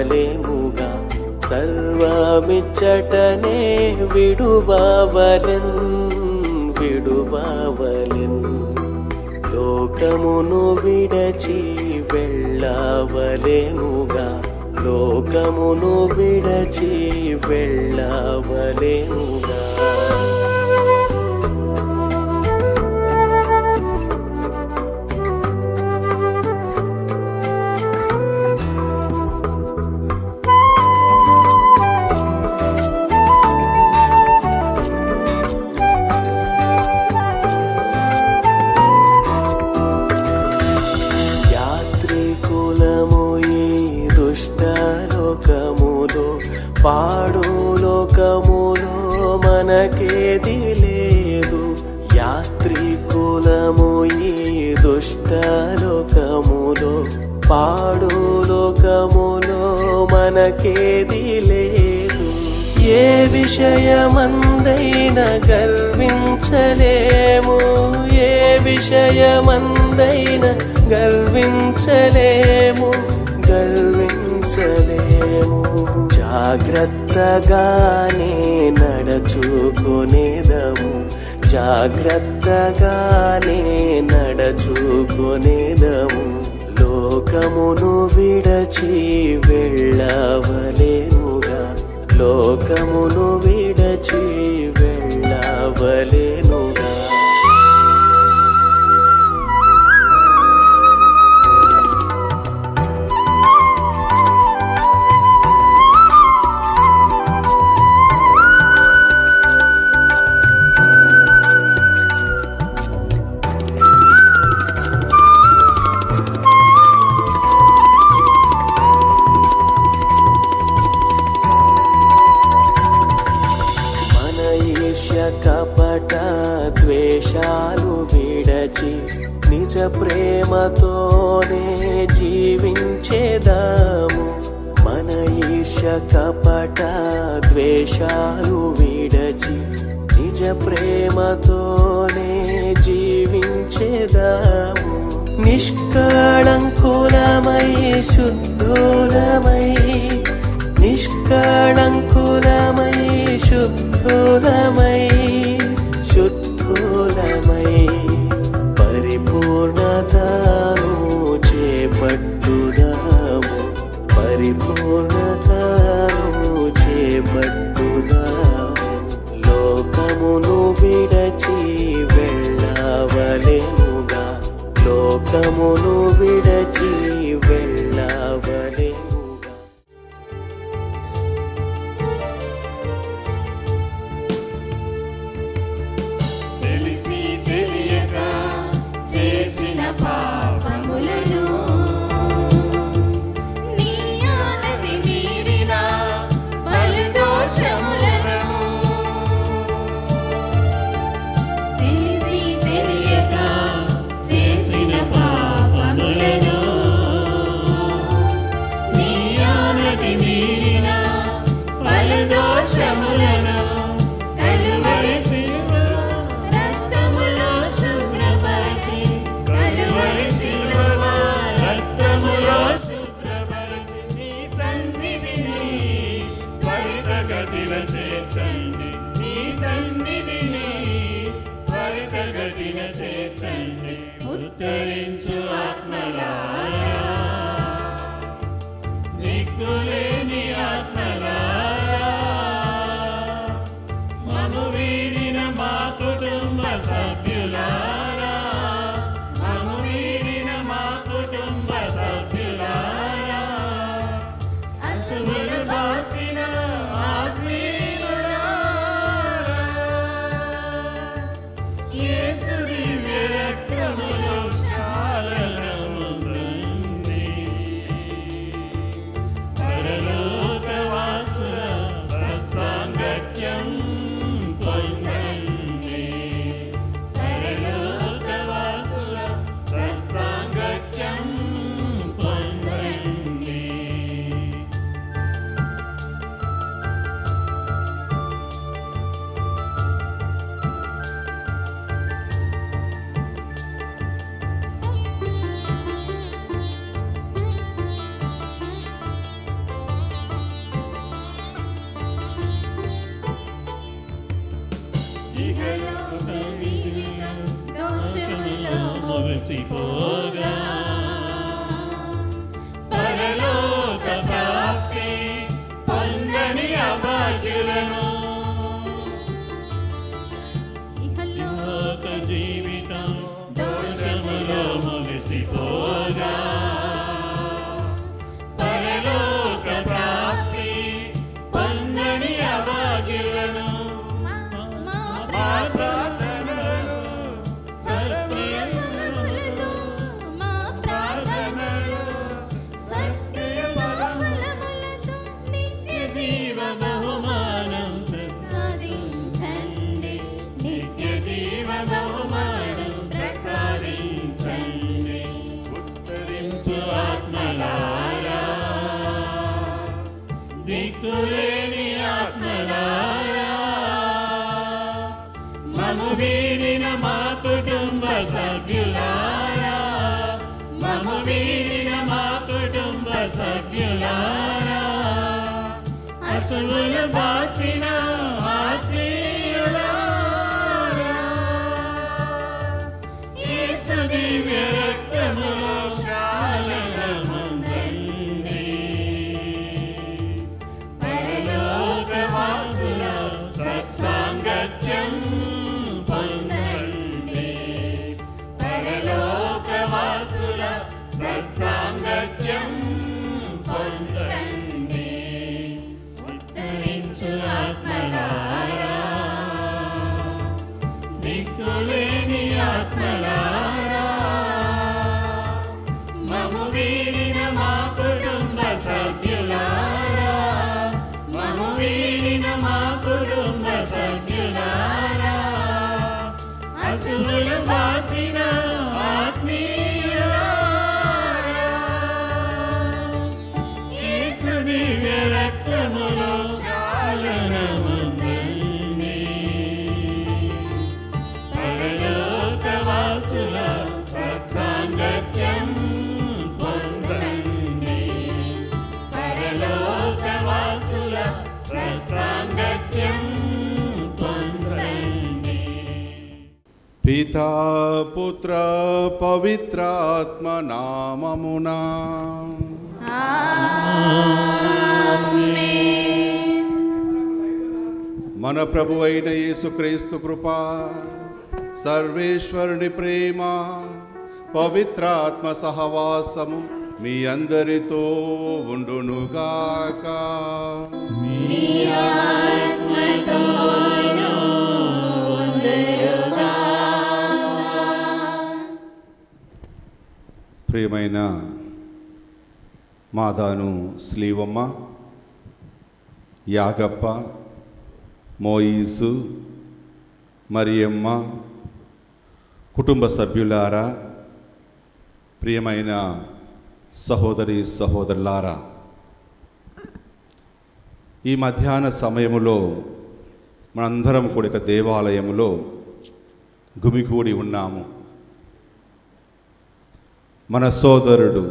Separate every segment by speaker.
Speaker 1: విడువవలెనుగా సర్వమిచ్చటనే విడువవలెన్ లోకమును విడచి వెళ్ళవలెనుగా లోకమును విడచి వెళ్ళవలెనుగా పాడు లోకములో మనకేది లేదు యాత్రికులము ఈ దుష్ట లోకములో పాడు లోకములో మనకేది లేదు ఏ విషయమందైనా గర్వించలేము ఏ విషయమందైనా గర్వించలేము జాగ్రత్తగానే నడచుకునేదము జాగ్రత్తగానే నడచుకునేదము లోకమును విడచి వెళ్ళవలెనుగా లోకమును విడచి వెళ్ళవలెనుగా కపట ద్వేషాలు విడచి నిజ ప్రేమతోనే జీవించేదాము మన ఈర్ష కపట ద్వేషాలు విడచి నిజ ప్రేమతోనే జీవించేదాము నిష్కళంకులమై శుద్ధులమై నిష్కళంకులమై శుద్ధులమై పరిపూర్ణతను చేపట్టుదాము పరిపూర్ణతను చేపట్టుదాము లోకమును విడచి వెళ్ళవలెనుగా లోకమును విడచి వెళ్ళవలెనుగా
Speaker 2: పాపములను నీ ఆనతి మీరిన బలు దోషములను తెలిసి తెలియక చేసిన పాపములను నీ ఆనతి మీరిన బలు దోషములను చేర్చండి నీ సన్నిధిని త్వరితగతిన చేర్చండి ఉత్తరించు ఆత్మలారా దిక్కులేని ఆత్మలారా మము వీడిన మా కుటుంబ సభ్యులారా మము వీడిన మా కుటుంబ సభ్యులారా అశుభులు బాసిన మురిసిపోగా పరలోక ప్రాప్తి పొందని అభాగ్యులను ఇహలోక జీవితం దోషములో మురిసిపోగా పరలోక ప్రాప్తి పొందని అభాగ్యులను మా ప్రార్థనలు సత్క్రియములతో
Speaker 3: మా ప్రార్థనలు సత్క్రియములతో నిత్య
Speaker 2: జీవ బహుమానం
Speaker 3: ప్రసాదించండి
Speaker 2: నిత్య జీవ బహుమానం ప్రసాదించండి ఉత్తరించు ఆత్మలారా దిక్కులేని ఆత్మలారా మము వీడిన మా కుటుంబ సభ్యులారా మము వీడిన మా కుటుంబ సభ్యులారా అసువులు బాసిన ఆశ్రయులారా యేసు దివ్య రక్తములో శాలనమందండి పరలోకవాసుల సత్సాంగత్యం పొందండి పరలోకవాసుల సత్సాంగత్యం పొందండి ఉత్తరించు ఆత్మలారా దిక్కులేని ఆత్మలారా మము వీడిన మా కుటుంబ సభ్యులారా మము వీడిన మా కుటుంబ సభ్యులారా అసువులు బాసిన ఆత్మీయులారా యేసు దివ్య రక్తములో శాలనమందండి పరలోకవాసుల సత్సాంగత్యం పొందండి పరలోకవాసుల సత్సాంగత్యం పొందండి
Speaker 4: పితా పుత్ర పవిత్రాత్మ నామమునా మన ప్రభువైన యేసుక్రీస్తు కృప సర్వేశ్వరుని ప్రేమ పవిత్రాత్మ సహవాసము మీ అందరితో ఉండునుగాక ప్రియమైన మాదాను స్లీవమ్మ, యాగప్ప, మోయిసు, మరియమ్మ, కుటుంబ సభ్యులారా, ప్రియమైన సహోదరి సహోదరులారా, ఈ మధ్యాహ్న సమయములో మనందరం కూడా ఒక దేవాలయములో గుమికూడి ఉన్నాము. మన సోదరుడు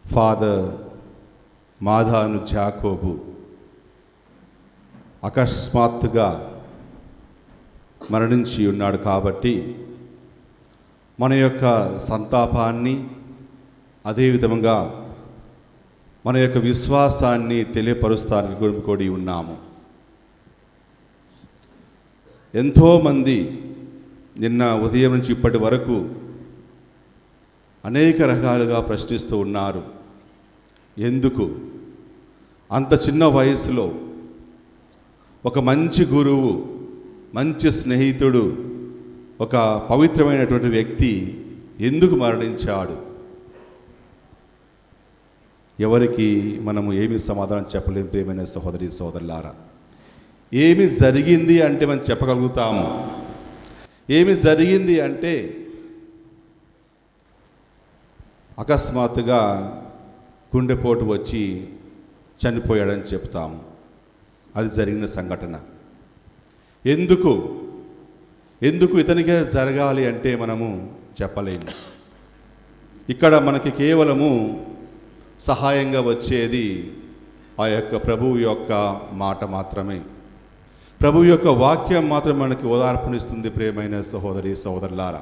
Speaker 4: ఫాదర్ మాదాను జాకోబు అకస్మాత్తుగా మరణించి ఉన్నాడు. కాబట్టి మన యొక్క సంతాపాన్ని, అదేవిధంగా మన యొక్క విశ్వాసాన్ని తెలియపరుస్తానికి గుమికూడి ఉన్నాము. ఎంతోమంది నిన్న ఉదయం నుంచి ఇప్పటి వరకు అనేక రకాలుగా ప్రశ్నిస్తూ ఉన్నారు. ఎందుకు అంత చిన్న వయసులో ఒక మంచి గురువు, మంచి స్నేహితుడు, ఒక పవిత్రమైనటువంటి వ్యక్తి ఎందుకు మరణించాడు? ఎవరికి మనము ఏమి సమాధానం చెప్పలేం. ప్రియమైన సహోదరి సోదరులారా, ఏమి జరిగింది అంటే మనం చెప్పగలుగుతాము. ఏమి జరిగింది అంటే అకస్మాత్తుగా గుండెపోటు వచ్చి చనిపోయాడని చెప్తాము. అది జరిగిన సంఘటన. ఎందుకు ఇతనికే జరగాలి అంటే మనము చెప్పలేము. ఇక్కడ మనకి కేవలము సహాయంగా వచ్చేది ఆ యొక్క ప్రభువు యొక్క మాట మాత్రమే. ప్రభువు యొక్క వాక్యం మాత్రం మనకి ఓదార్పునిస్తుంది. ప్రియమైన సహోదరి సహోదరులారా,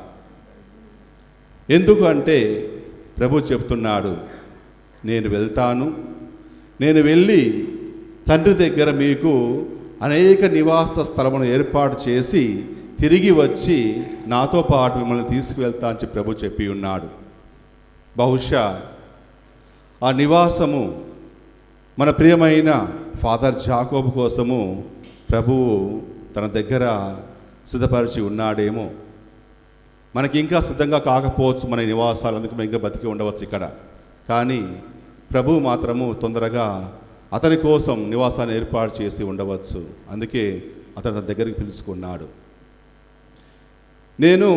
Speaker 4: ఎందుకు అంటే ప్రభు చెప్తున్నాడు, నేను వెళ్తాను, నేను వెళ్ళి తండ్రి దగ్గర మీకు అనేక నివాస స్థలమును ఏర్పాటు చేసి తిరిగి వచ్చి నాతో పాటు మిమ్మల్ని తీసుకువెళ్తా అని చెప్పి ప్రభు చెప్పి ఉన్నాడు. బహుశా ఆ నివాసము మన ప్రియమైన ఫాదర్ జాకోబు కోసము ప్రభువు తన దగ్గర సిద్ధపరిచి ఉన్నాడేమో. మనకి ఇంకా సిద్ధంగా కాకపోవచ్చు మన నివాసాలు, అందుకు మనం ఇంకా బతికి ఉండవచ్చు ఇక్కడ. కానీ ప్రభువు మాత్రము తొందరగా అతని కోసం నివాసాన్ని ఏర్పాటు చేసి ఉండవచ్చు. అందుకే అతను తన దగ్గరికి పిలుచుకున్నాడు. నేను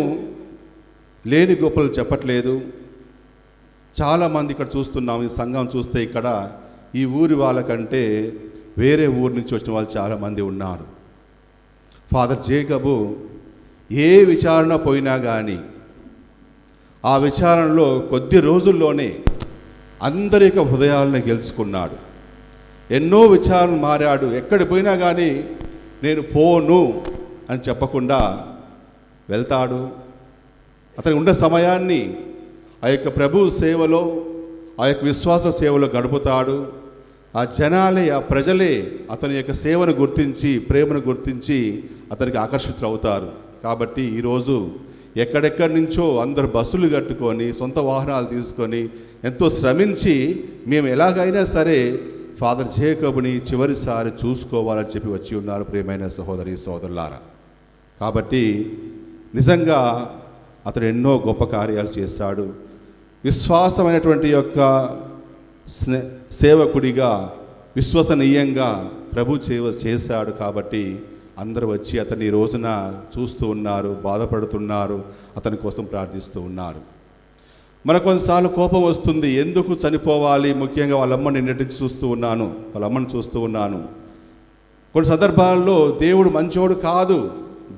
Speaker 4: లేని గొప్పలు చెప్పట్లేదు. చాలామంది ఇక్కడ చూస్తున్నాం, ఈ సంఘం చూస్తే ఇక్కడ ఈ ఊరి వాళ్ళకంటే వేరే ఊరి నుంచి వచ్చిన వాళ్ళు చాలామంది ఉన్నారు. ఫాదర్ జేకబు ఏ విచారణ పోయినా కానీ ఆ విచారణలో కొద్ది రోజుల్లోనే అందరి యొక్క హృదయాలను గెలుచుకున్నాడు. ఎన్నో విచారణ మారాడు. ఎక్కడికి పోయినా కానీ నేను పోను అని చెప్పకుండా వెళ్తాడు. అతనికి ఉన్న సమయాన్ని ఆ యొక్క ప్రభు సేవలో, ఆ యొక్క విశ్వాస సేవలో గడుపుతాడు. ఆ జనాలే, ఆ ప్రజలే అతని యొక్క సేవను గుర్తించి, ప్రేమను గుర్తించి అతనికి ఆకర్షితులవుతారు. కాబట్టి ఈరోజు ఎక్కడెక్కడి నుంచో అందరు బస్సులు కట్టుకొని, సొంత వాహనాలు తీసుకొని ఎంతో శ్రమించి మేము ఎలాగైనా సరే ఫాదర్ జేకబుని చివరిసారి చూసుకోవాలని చెప్పి వచ్చి ఉన్నారు ప్రియమైన సహోదరి సోదరులారా. కాబట్టి నిజంగా అతడు ఎన్నో గొప్ప కార్యాలు చేశాడు. విశ్వాసమైనటువంటి యొక్క సేవకుడిగా, విశ్వసనీయంగా ప్రభు చేశాడు. కాబట్టి అందరూ వచ్చి అతన్ని ఈ రోజున చూస్తూ ఉన్నారు, బాధపడుతున్నారు, అతని కోసం ప్రార్థిస్తూ ఉన్నారు. మనకు కొన్నిసార్లు కోపం వస్తుంది, ఎందుకు చనిపోవాలి? ముఖ్యంగా వాళ్ళ అమ్మని నిన్నటి నుంచి చూస్తూ ఉన్నాను, వాళ్ళ అమ్మని చూస్తూ ఉన్నాను. కొన్ని సందర్భాల్లో దేవుడు మంచోడు కాదు,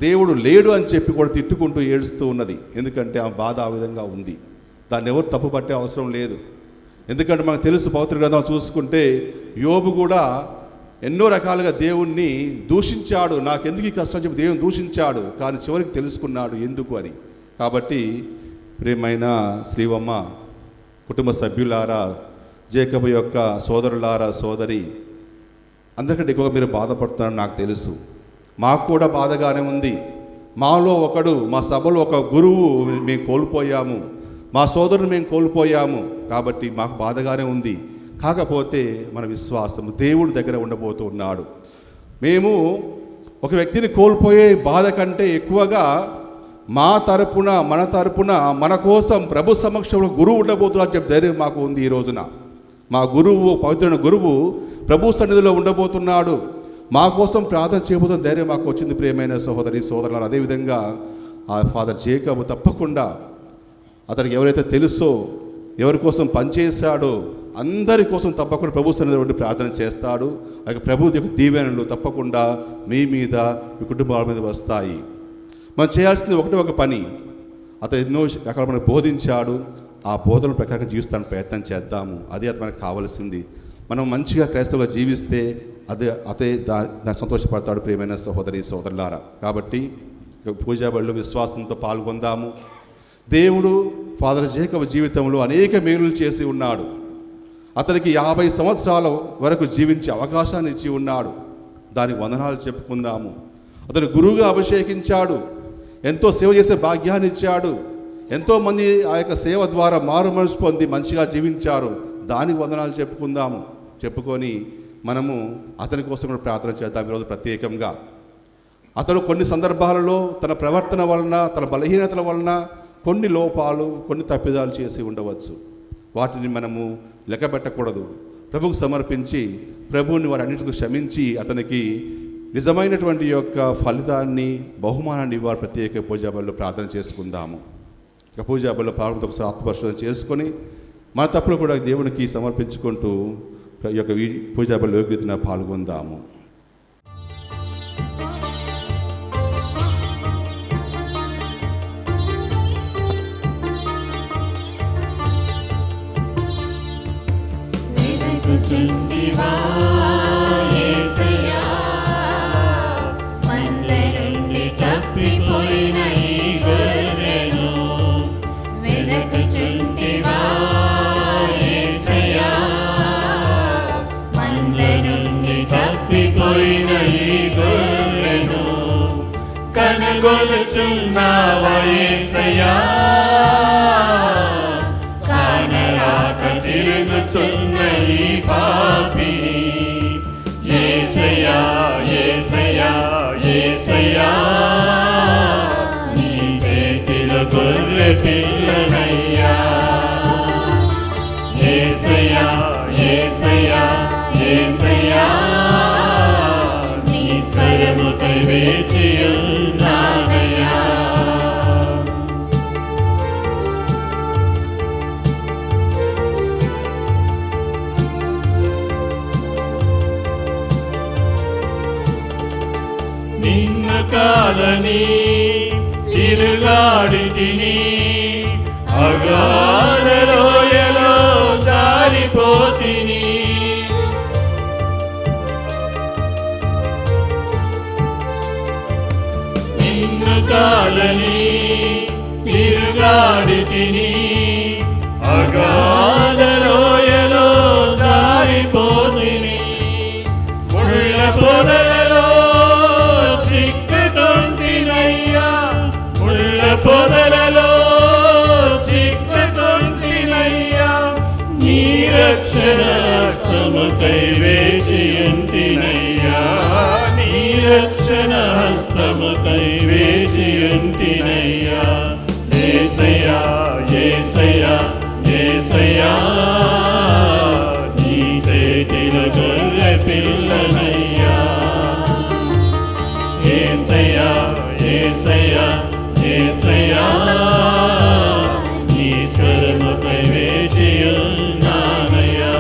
Speaker 4: దేవుడు లేడు అని చెప్పి కూడా తిట్టుకుంటూ ఏడుస్తూ ఉన్నది. ఎందుకంటే ఆ బాధ ఆ విధంగా ఉంది. దాన్ని ఎవరు తప్పు పట్టే అవసరం లేదు. ఎందుకంటే మనకు తెలుసు, పవిత్ర గ్రంథాలు చూసుకుంటే యోబు కూడా ఎన్నో రకాలుగా దేవుణ్ణి దూషించాడు. నాకెందుకు ఈ కష్టం చెప్పి దేవుని దూషించాడు, కానీ చివరికి తెలుసుకున్నాడు ఎందుకు అని. కాబట్టి ప్రియమైన శ్రీవమ్మ, కుటుంబ సభ్యులారా, జేకబు యొక్క సోదరులారా, సోదరి, అందరికంటే ఎక్కువగా మీరు బాధపడుతున్నారని నాకు తెలుసు. మాకు కూడా బాధగానే ఉంది. మాలో ఒకడు, మా సభలో ఒక గురువు మేము కోల్పోయాము, మా సోదరుని మేము కోల్పోయాము. కాబట్టి మాకు బాధగానే ఉంది. కాకపోతే మన విశ్వాసం దేవుడి దగ్గర ఉండబోతూ ఉన్నాడు. మేము ఒక వ్యక్తిని కోల్పోయే బాధ కంటే ఎక్కువగా మా తరపున, మన తరపున, మన కోసం ప్రభు సమక్షంలో గురువు ఉండబోతున్నా అని చెప్పి ధైర్యం మాకు ఉంది. ఈ రోజున మా గురువు, పవిత్రమైన గురువు ప్రభు సన్నిధిలో ఉండబోతున్నాడు, మా కోసం ప్రార్థన చేయబోతున్న ధైర్యం మాకు వచ్చింది ప్రియమైన సహోదరి సోదరులారా. అదేవిధంగా ఆ ఫాదర్ జేకబు తప్పకుండా అతనికి ఎవరైతే తెలుసో, ఎవరి కోసం పనిచేశాడో అందరి కోసం తప్పకుండా ప్రభు సన్నిధిలో ఉండి ప్రార్థన చేస్తాడు. ఆ యొక్క ప్రభు యొక్క దీవెనలు తప్పకుండా మీ మీద, మీ కుటుంబాల మీద వస్తాయి. మనం చేయాల్సింది ఒక పని. అతను ఎన్నో రకాల మనకు బోధించాడు. ఆ బోధన ప్రకారం జీవిస్తానికి ప్రయత్నం చేద్దాము. అదే అది మనకు కావాల్సింది. మనం మంచిగా క్రైస్తవుగా జీవిస్తే అదే దాన్ని సంతోషపడతాడు ప్రియమైన సహోదరి సోదరులారా. కాబట్టి పూజా బడిలో విశ్వాసంతో పాల్గొందాము. దేవుడు ఫాదర్ జేకబు జీవితంలో అనేక మేలులు చేసి ఉన్నాడు. అతనికి 50 సంవత్సరాల వరకు జీవించే అవకాశాన్ని ఇచ్చి ఉన్నాడు. దానికి వందనాలు చెప్పుకుందాము. అతను గురువుగా అభిషేకించాడు, ఎంతో సేవ చేసే భాగ్యాన్ని ఇచ్చాడు. ఎంతోమంది ఆ యొక్క సేవ ద్వారా మారు మనసు పొంది మంచిగా జీవించారు. దానికి వందనాలు చెప్పుకుందాము. చెప్పుకొని మనము అతని కోసం కూడా ప్రార్థన చేద్దాం ఈరోజు ప్రత్యేకంగా. అతను కొన్ని సందర్భాలలో తన ప్రవర్తన వలన, తన బలహీనతల వలన కొన్ని లోపాలు, కొన్ని తప్పిదాలు చేసి ఉండవచ్చు. వాటిని మనము లెక్క పెట్టకూడదు. ప్రభువుకు సమర్పించి, ప్రభువుని వాటన్నిటిని క్షమించి అతనికి నిజమైనటువంటి యొక్క ఫలితాన్ని, బహుమానాన్ని ఇవ్వాలి. ప్రత్యేక పూజాబల్లో ప్రార్థన చేసుకుందాము. ఇక పూజాబల్లో పాల్గొంటూ ఒకసారి ఆత్మపరిశోధన చేసుకొని మన తప్పులు కూడా దేవునికి సమర్పించుకుంటూ ఈ యొక్క పూజాబల్లో యోగ్యతను పాల్గొందాము.
Speaker 2: వెదకుచుంటివా యేసయ్యా, మంద నుండి తప్పిపోయిన ఈ గొర్రెను వెదకు పిల్లనయ్యా. యేసయ్యా యేసయ్యా యేసయ్యా, నీ స్వరముకై వేచియున్నానయ్యా. నిన్ను కాదని తిరుగాడితిని, అగాధ లోయలో జారిపోతిని. నిన్ను కాదని తిరుగాడితిని, అగాధ లోయలో జారిపోతిని. ముళ్ళ పొదలలో చిక్కుతుంటినయ్యా, ముళ్ళ పొదలలో చిక్కుతుంటినయ్యా. నీ రక్షణ హస్తముకై వేచియుంటినయ్యా, నీ రక్షణ హస్తముకై వేచియుంటినయ్యా. యేసయ్యా యేసయ్యా యేసయ్యా, నీ చేతిలో గొర్రె పిల్లనయ్యా. యేసయ్యా యేసయ్యా యేసయ్యా, నీ స్వరముకై వేచియున్నానయ్యా.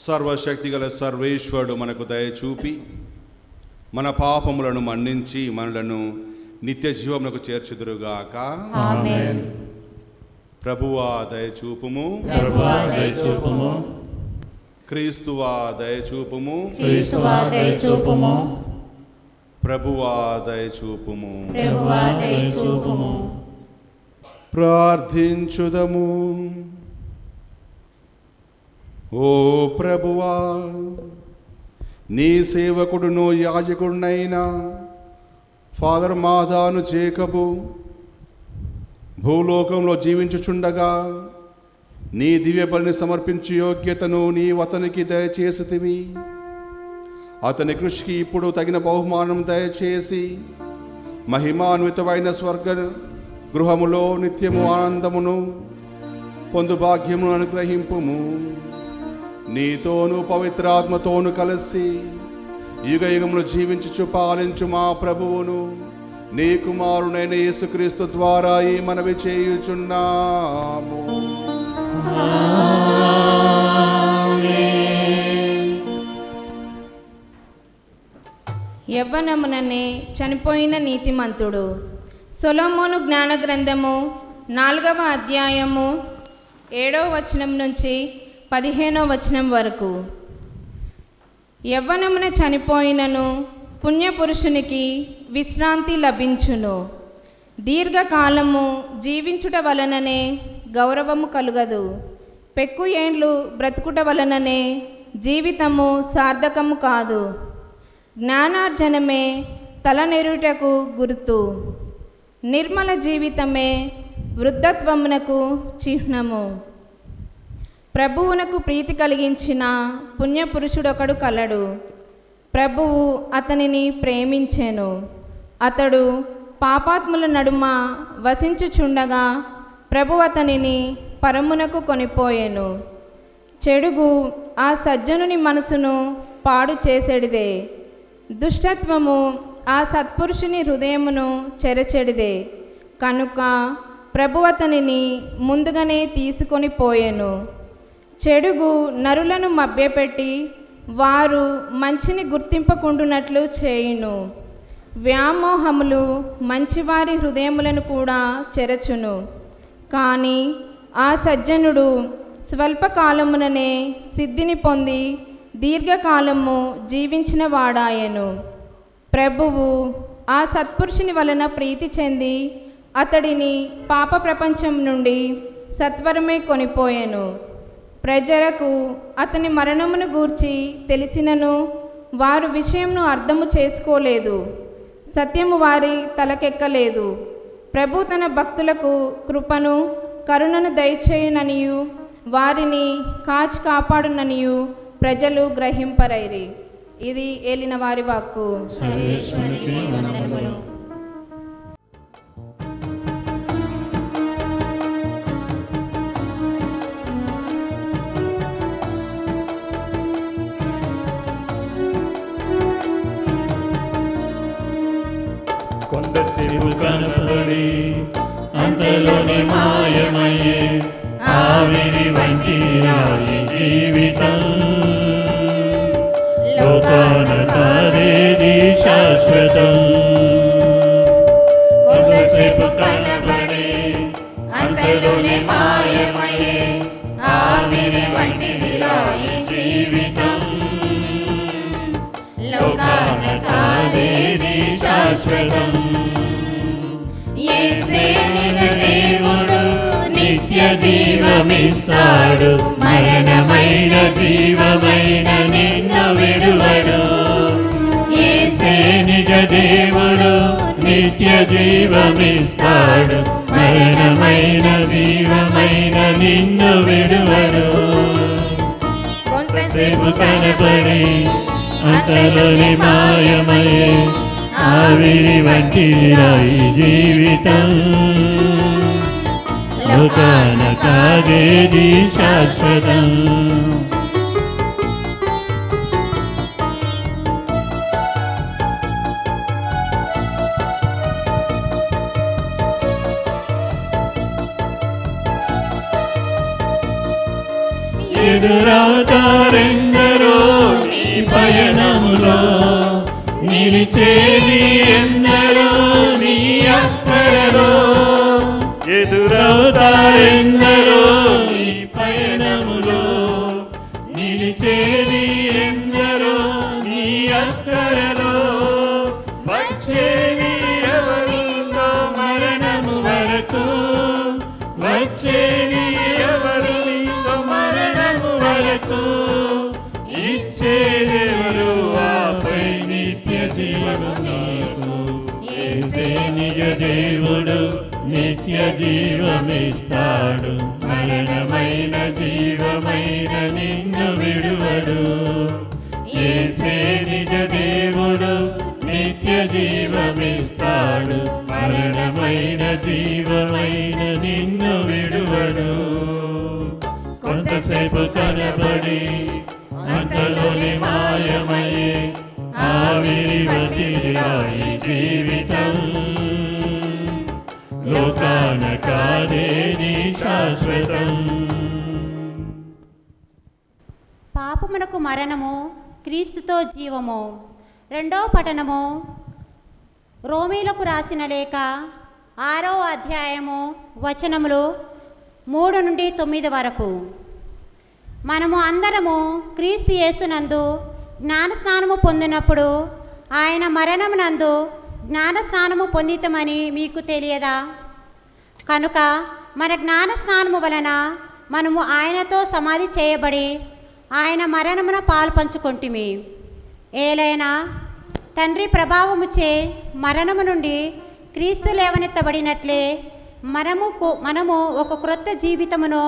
Speaker 4: సర్వశక్తిగల సర్వేశ్వరుడు మనకు దయ చూపి మన పాపములను మన్నించి మనలను నిత్య జీవమునకు చేర్చుదురుగాక.
Speaker 5: ఆమేన్.
Speaker 4: ప్రభువా దయచూపుము,
Speaker 2: ప్రభువా దయచూపుము,
Speaker 4: క్రీస్తువా దయచూపుము,
Speaker 5: క్రీస్తువా దయచూపుము,
Speaker 4: ప్రభువా దయచూపుము.
Speaker 5: ప్రభువా దయచూపుము.
Speaker 4: ప్రార్థించుదము. ఓ ప్రభువా, నీ సేవకుడును యాజకుడునైనా ఫాదర్ మాదాను జేకబు భూలోకంలో జీవించుచుండగా నీ దివ్య బలిని సమర్పించు యోగ్యతను నీ అతనికి దయచేసితివి. అతని కృషికి ఇప్పుడు తగిన బహుమానం దయచేసి మహిమాన్వితమైన స్వర్గ గృహములో నిత్యము ఆనందమును పొందు భాగ్యమును అనుగ్రహింపుము. నీతోను పవిత్రాత్మతోను కలిసి యుగ యుగములు జీవించుచు పాలించు మా ప్రభువును నీ కుమారుడైన యేసుక్రీస్తు ద్వారా ఈ మనవి చేయుచున్నాము.
Speaker 3: యవ్వనముననే చనిపోయిన నీతిమంతుడు. సొలొమోను జ్ఞాన గ్రంథము 4వ అధ్యాయము 7వ వచనం నుంచి 15వ వచనం వరకు. యవ్వనమున చనిపోయినను పుణ్యపురుషునికి విశ్రాంతి లభించును. దీర్ఘకాలము జీవించుట వలననే గౌరవము కలుగదు. పెక్కు ఏండ్లు బ్రతుకుట వలననే జీవితము సార్థకము కాదు. జ్ఞానార్జనమే తలనెరుటకు గుర్తు. నిర్మల జీవితమే వృద్ధత్వమునకు చిహ్నము. ప్రభువునకు ప్రీతి కలిగించిన పుణ్యపురుషుడొకడు కలడు. ప్రభువు అతనిని ప్రేమించెను. అతడు పాపాత్ముల నడుమ వసించుచుండగా ప్రభు అతనిని పరమునకు కొనిపోయెను. చెడుగు ఆ సజ్జనుని మనసును పాడు చేసేడిదే. దుష్టత్వము ఆ సత్పురుషుని హృదయమును చెరచెడిదే. కనుక ప్రభు అతనిని ముందుగానే తీసుకొని పోయెను. చెడుగు నరులను మభ్యపెట్టి వారు మంచిని గుర్తింపకుండునట్లు చేయును. వ్యామోహములు మంచివారి హృదయములను కూడా చెరచును. కానీ ఆ సజ్జనుడు స్వల్పకాలముననే సిద్ధిని పొంది దీర్ఘకాలము జీవించిన వాడాయెను. ప్రభువు ఆ సత్పురుషుని వలన ప్రీతి చెంది అతడిని పాప ప్రపంచం నుండి సత్వరమే కొనిపోయెను. ప్రజలకు అతని మరణమును గూర్చి తెలిసినను వారు విషయంను అర్థము చేసుకోలేదు. సత్యము వారి తలకెక్కలేదు. ప్రభు తన భక్తులకు కృపను కరుణను దయచేయుననియు వారిని కాచి కాపాడుననియు ప్రజలు గ్రహింపరైరి. ఇది ఏలిన వారి వాక్కు.
Speaker 5: సర్వేశ్వరునికి వందనములు.
Speaker 2: కొంతసేపు కనబడి అంతలోనే మాయమయ్యే ఆవిరి వంటి రాయి జీవితం. లోకాన కాదేది శాశ్వతం. కొంతసేపు కనబడి అంతలోనే మాయమయ్యే ఆవిరి వంటి రాయి జీవితం. లోకాన కాదేది శాశ్వతం. యేసే నిజ దేవుడు నిత్య జీవమిస్తాడు. మరణమైన జీవమైన నిన్ను విడువడు. యేసే నిజ దేవుడు నిత్య జీవమిస్తాడు. మరణమైన జీవమైన నిన్ను విడువడు. కొంతసేపు కనబడి అంతలోని మాయమయ్యే ఆవిరి వంటి రాయి జీవితం. లోకాన కాదేది శాశ్వతం. ఎదురవుతారెందరో నీ పయనములో, నిలిచేది ఎందరో నీ అక్కరలో. ఎదురవుతారెందరో నీ పయనములో, నిలిచేది ఎందరో నీ అక్కరలో. వచ్చేది ఎవరుందో మరణము వరకు, వచ్చేది ఎవరు నీతో మరణము వరకు. ఇచ్చేదెవరు ఆపై నిత్య జీవము నీకు. యేసే నిజ దేవుడు నిత్య జీవమిస్తాడు. మరణమైన జీవమైన నిన్ను విడువడు. యేసే నిజ దేవుడు నిత్య జీవమిస్తాడు. మరణమైన జీవమైన నిన్ను విడువడు. కొంతసేపు కనబడి అంతలోని మాయమయ్యే ఆవిరి వంటి రాయి జీవితం. లోకాన కాదేది శాశ్వతం.
Speaker 5: పాపమునకు మరణము, క్రీస్తుతో జీవము. రెండో పఠనము రోమీలకు రాసిన లేఖ 6వ అధ్యాయము వచనములు 3 నుండి 9 వరకు. మనము అందరము క్రీస్తు యేసునందు జ్ఞానస్నానము పొందినప్పుడు ఆయన మరణమునందు జ్ఞానస్నానము పొందితమని మీకు తెలియదా? కనుక మన జ్ఞానస్నానము వలన మనము ఆయనతో సమాధి చేయబడి ఆయన మరణమున పాలు పంచుకొంటిమి. ఏలైనా తండ్రి ప్రభావముచే మరణము నుండి క్రీస్తు లేవనెత్తబడినట్లే మనము ఒక క్రొత్త జీవితమును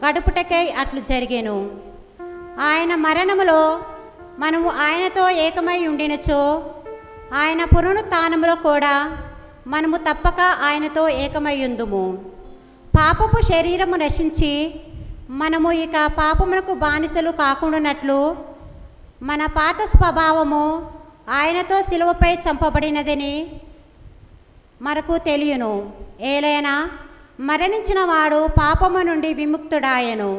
Speaker 5: గడుపుటకై అట్లు జరిగేను. ఆయన మరణములో మనము ఆయనతో ఏకమై ఉండినచో ఆయన పునరుత్థానములో కూడా మనము తప్పక ఆయనతో ఏకమై ఉందుము. పాపపు శరీరము నశించి మనము ఇక పాపమునకు బానిసలు కాకుండానట్లు మన పాత స్వభావము ఆయనతో శిలువపై చంపబడినదని మనకు తెలియను. ఏలైనా మరణించిన వాడు పాపము నుండి విముక్తుడాయను.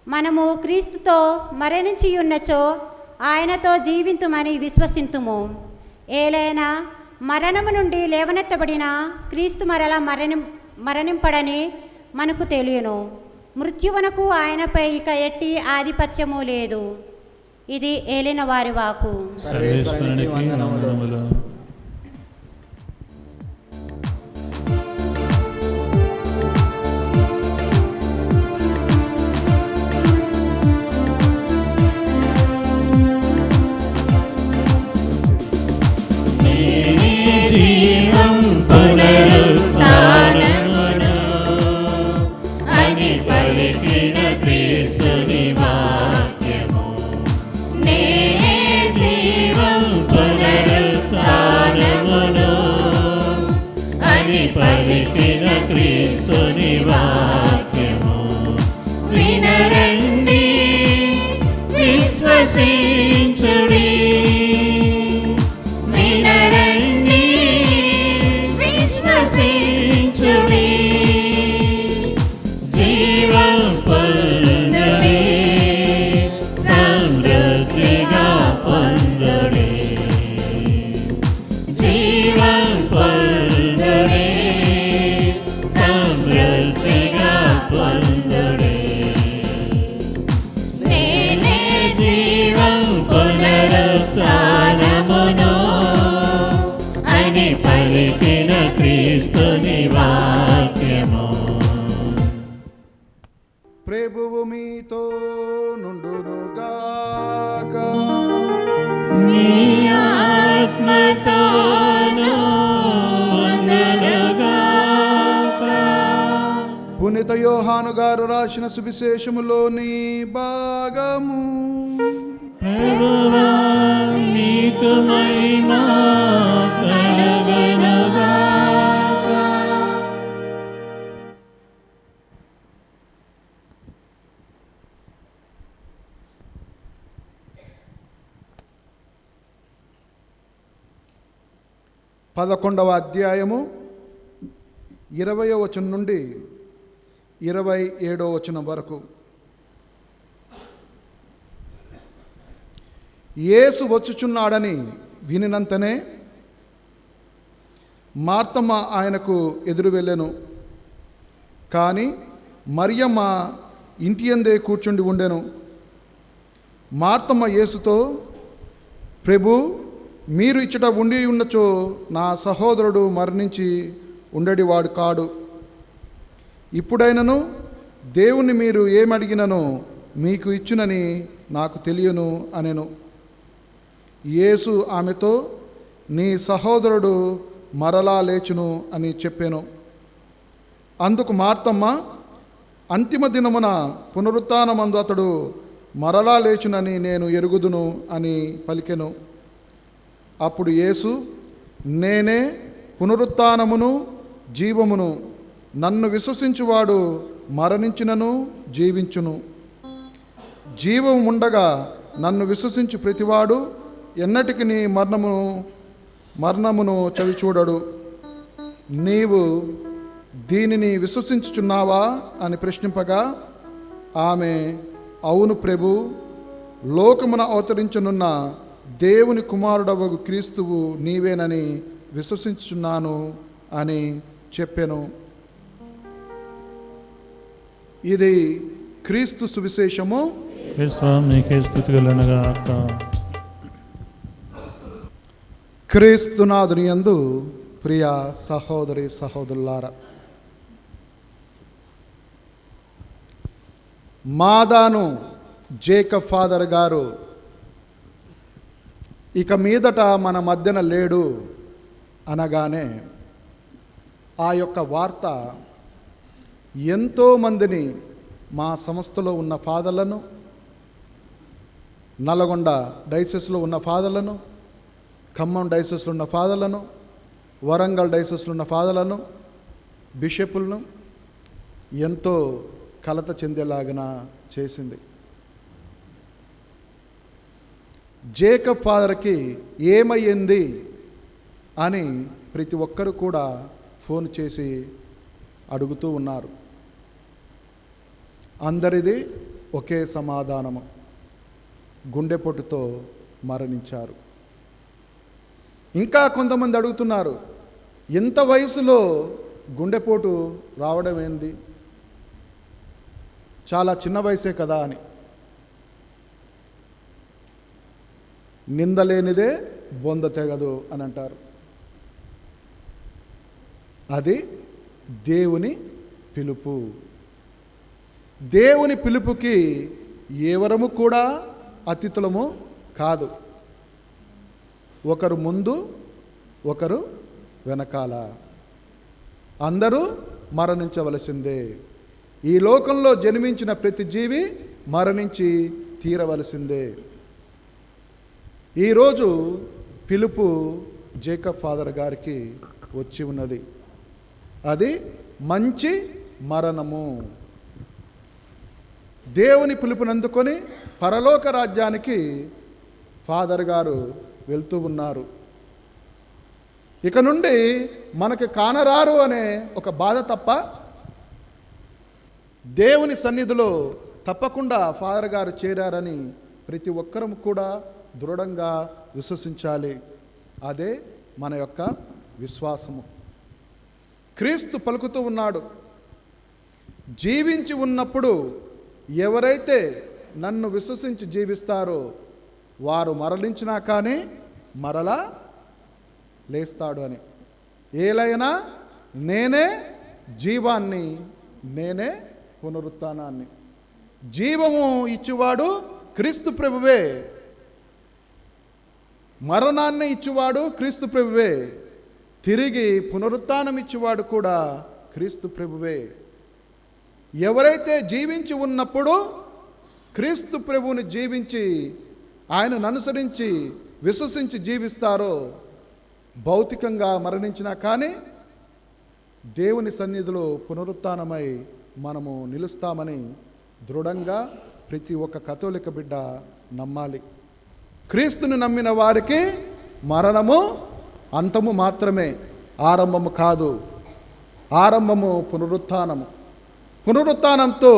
Speaker 5: మనము క్రీస్తుతో మరణించి ఉన్నచో ఆయనతో జీవింతుమని విశ్వసింతుము. ఏలైనా మరణము నుండి లేవనెత్తబడిన క్రీస్తు మరలా మరణింపడని మనకు తెలియను. మృత్యువునకు ఆయనపై ఇక ఎట్టి ఆధిపత్యము లేదు. ఇది ఏలిన వారి వాకు.
Speaker 2: సర్వేశ్వరునికి వందనములు. జీవం పునరుత్థానమును అని పలికిన క్రీస్తుని వాక్యము. నే జీవం పునరుత్థానమును అని పలికిన క్రీస్తుని వాక్యము. వినరండి, విశ్వసించుడి. వినరండి,
Speaker 6: ప్రభువు మీతో నుండునుగాక.
Speaker 2: నీ ఆత్మతోనూ ఉండునుగాక.
Speaker 6: పునీత యోహాను గారు రాసిన సువిశేషములోని భాగము.
Speaker 2: ప్రభువా నీకు మహిమ కలుగునుగాక.
Speaker 6: పదకొండవ అధ్యాయము 20వ వచనం నుండి 27వ వచనం వరకు. యేసు వచ్చుచున్నాడని వినినంతనే మార్తమ్మ ఆయనకు ఎదురు వెళ్ళెను. కానీ మరియమ్మ ఇంటి యందే కూర్చుండి ఉండెను. మార్తమ్మ యేసుతో, ప్రభు, మీరు ఇచ్చట ఉండి ఉన్నచో నా సహోదరుడు మరణించి ఉండేవాడు కాడు. ఇప్పుడైనను దేవుణ్ణి మీరు ఏమడిగిననో మీకు ఇచ్చునని నాకు తెలియను అనెను. యేసు ఆమెతో, నీ సహోదరుడు మరలా లేచును అని చెప్పెను. అందుకు మార్తమ్మ, అంతిమ దినమున పునరుత్థానమందు అతడు మరలా లేచునని నేను ఎరుగుదును అని పలికెను. అప్పుడు యేసు, నేనే పునరుత్థానమును జీవమును. నన్ను విశ్వసించువాడు మరణించినను జీవించును. జీవము ఉండగా నన్ను విశ్వసించు ప్రతివాడు ఎన్నటికి నీ మరణమును చవి చూడడు. నీవు దీనిని విశ్వసించుచున్నావా అని ప్రశ్నింపగా ఆమె, అవును ప్రభు, లోకమున అవతరించనున్న దేవుని కుమారుడవగు క్రీస్తువు నీవేనని విశ్వసించుచున్నాను అని చెప్పెను. ఇది క్రీస్తు సువిశేషము.
Speaker 2: నీకే స్తుతికలుగాక.
Speaker 6: క్రీస్తునాథుని యందు ప్రియ సహోదరి సహోదరులారా, మాదాను జేకబ్ ఫాదర్ గారు ఇక మీదట మన మధ్యన లేడు అనగానే ఆ యొక్క వార్త ఎంతోమందిని, మా సంస్థలో ఉన్న ఫాదర్లను, నల్గొండ డైసెస్లో ఉన్న ఫాదర్లను, ఖమ్మం డైసెస్లో ఉన్న ఫాదర్లను, వరంగల్ డైసెస్లో ఉన్న ఫాదర్లను, బిషపులను ఎంతో కలత చెందేలాగా చేసింది. జేకబ్ ఫాదర్కి ఏమయ్యింది అని ప్రతి ఒక్కరు కూడా ఫోన్ చేసి అడుగుతూ ఉన్నారు. అందరిది ఒకే సమాధానము, గుండెపోటుతో మరణించారు. ఇంకా కొంతమంది అడుగుతున్నారు, ఎంత వయసులో గుండెపోటు రావడం ఏంది, చాలా చిన్న వయసే కదా అని. నిందలేనిదే బొంద తెగదు అని అంటారు. అది దేవుని పిలుపు. దేవుని పిలుపుకి ఎవరము కూడా అతిథులము కాదు. ఒకరు ముందు, ఒకరు వెనకాల, అందరూ మరణించవలసిందే. ఈ లోకంలో జన్మించిన ప్రతి జీవి మరణించి తీరవలసిందే. ఈరోజు పిలుపు జేకబ్ ఫాదర్ గారికి వచ్చి ఉన్నది. అది మంచి మరణము. దేవుని పిలుపునందుకొని పరలోక రాజ్యానికి ఫాదర్ గారు వెళ్తూ ఉన్నారు. ఇక నుండి మనకి కానరారు అనే ఒక బాధ తప్ప దేవుని సన్నిధిలో తప్పకుండా ఫాదర్ గారు చేరారని ప్రతి ఒక్కరం కూడా దృఢంగా విశ్వసించాలి. అదే మన యొక్క విశ్వాసము. క్రీస్తు పలుకుతూ ఉన్నాడు, జీవించి ఉన్నప్పుడు ఎవరైతే నన్ను విశ్వసించి జీవిస్తారో వారు మరణించినా కానీ మరలా లేస్తాడు అని. ఏలైనా నేనే జీవాన్ని, నేనే పునరుత్థానాన్ని. జీవము ఇచ్చువాడు క్రీస్తు ప్రభువే, మరణాన్ని ఇచ్చువాడు క్రీస్తు ప్రభువే, తిరిగి పునరుత్థానం ఇచ్చేవాడు కూడా క్రీస్తు ప్రభువే. ఎవరైతే జీవించి ఉన్నప్పుడు క్రీస్తు ప్రభువుని జీవించి ఆయనను అనుసరించి విశ్వసించి జీవిస్తారో, భౌతికంగా మరణించినా కానీ దేవుని సన్నిధిలో పునరుత్థానమై మనము నిలుస్తామని దృఢంగా ప్రతి ఒక్క కథోలిక బిడ్డ నమ్మాలి. క్రీస్తుని నమ్మిన వారికి మరణము అంతము మాత్రమే, ఆరంభము కాదు. ఆరంభము పునరుత్థానము. పునరుత్థానంతో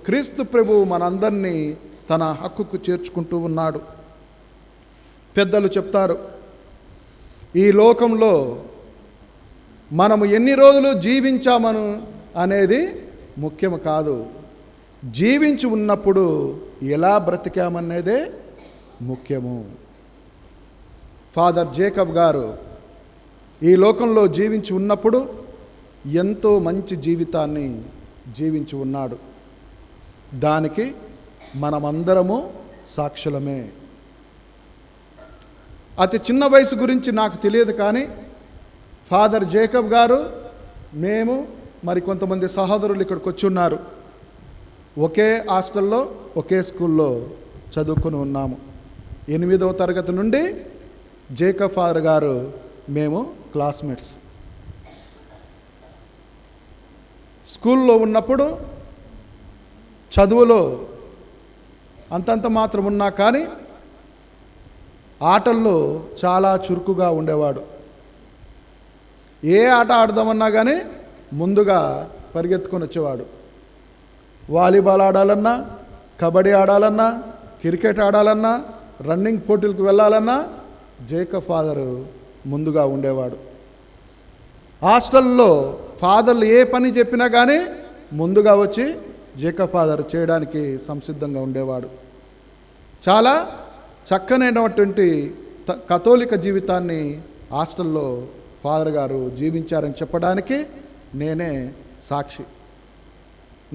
Speaker 6: క్రీస్తు ప్రభువు మనందరినీ తన హక్కుకు చేర్చుకుంటూ ఉన్నాడు. పెద్దలు చెప్తారు, ఈ లోకంలో మనము ఎన్ని రోజులు జీవించామను అనేది ముఖ్యము కాదు, జీవించి ఉన్నప్పుడు ఎలా బ్రతికామనేదే ముఖ్యము. ఫాదర్ జేకబ్ గారు ఈ లోకంలో జీవించి ఉన్నప్పుడు ఎంతో మంచి జీవితాన్ని జీవించి ఉన్నాడు. దానికి మనమందరము సాక్షులమే. అతి చిన్న వయసు గురించి నాకు తెలియదు, కానీ ఫాదర్ జేకబ్ గారు, మేము మరి కొంతమంది సహోదరులు ఇక్కడికి వచ్చి ఉన్నారు. ఒకే హాస్టల్లో ఒకే స్కూల్లో చదువుకుని ఉన్నాము. 8వ తరగతి నుండి జేకబ్ ఫాదర్ గారు మేము క్లాస్మేట్స్. స్కూల్లో ఉన్నప్పుడు చదువులో అంతంత మాత్రం ఉన్నా కానీ ఆటల్లో చాలా చురుకుగా ఉండేవాడు. ఏ ఆట ఆడదామన్నా కానీ ముందుగా పరిగెత్తుకొని వచ్చేవాడు. వాలీబాల్ ఆడాలన్నా, కబడ్డీ ఆడాలన్నా, క్రికెట్ ఆడాలన్నా, రన్నింగ్ పోటీలకు వెళ్ళాలన్నా జేకబ్ ఫాదరు ముందుగా ఉండేవాడు. హాస్టల్లో ఫాదర్లు ఏ పని చెప్పినా కానీ ముందుగా వచ్చి జేకబ్ ఫాదర్ చేయడానికి సంసిద్ధంగా ఉండేవాడు. చాలా చక్కనైనటువంటి కథోలిక జీవితాన్ని హాస్టల్లో ఫాదర్ గారు జీవించారని చెప్పడానికి నేనే సాక్షి.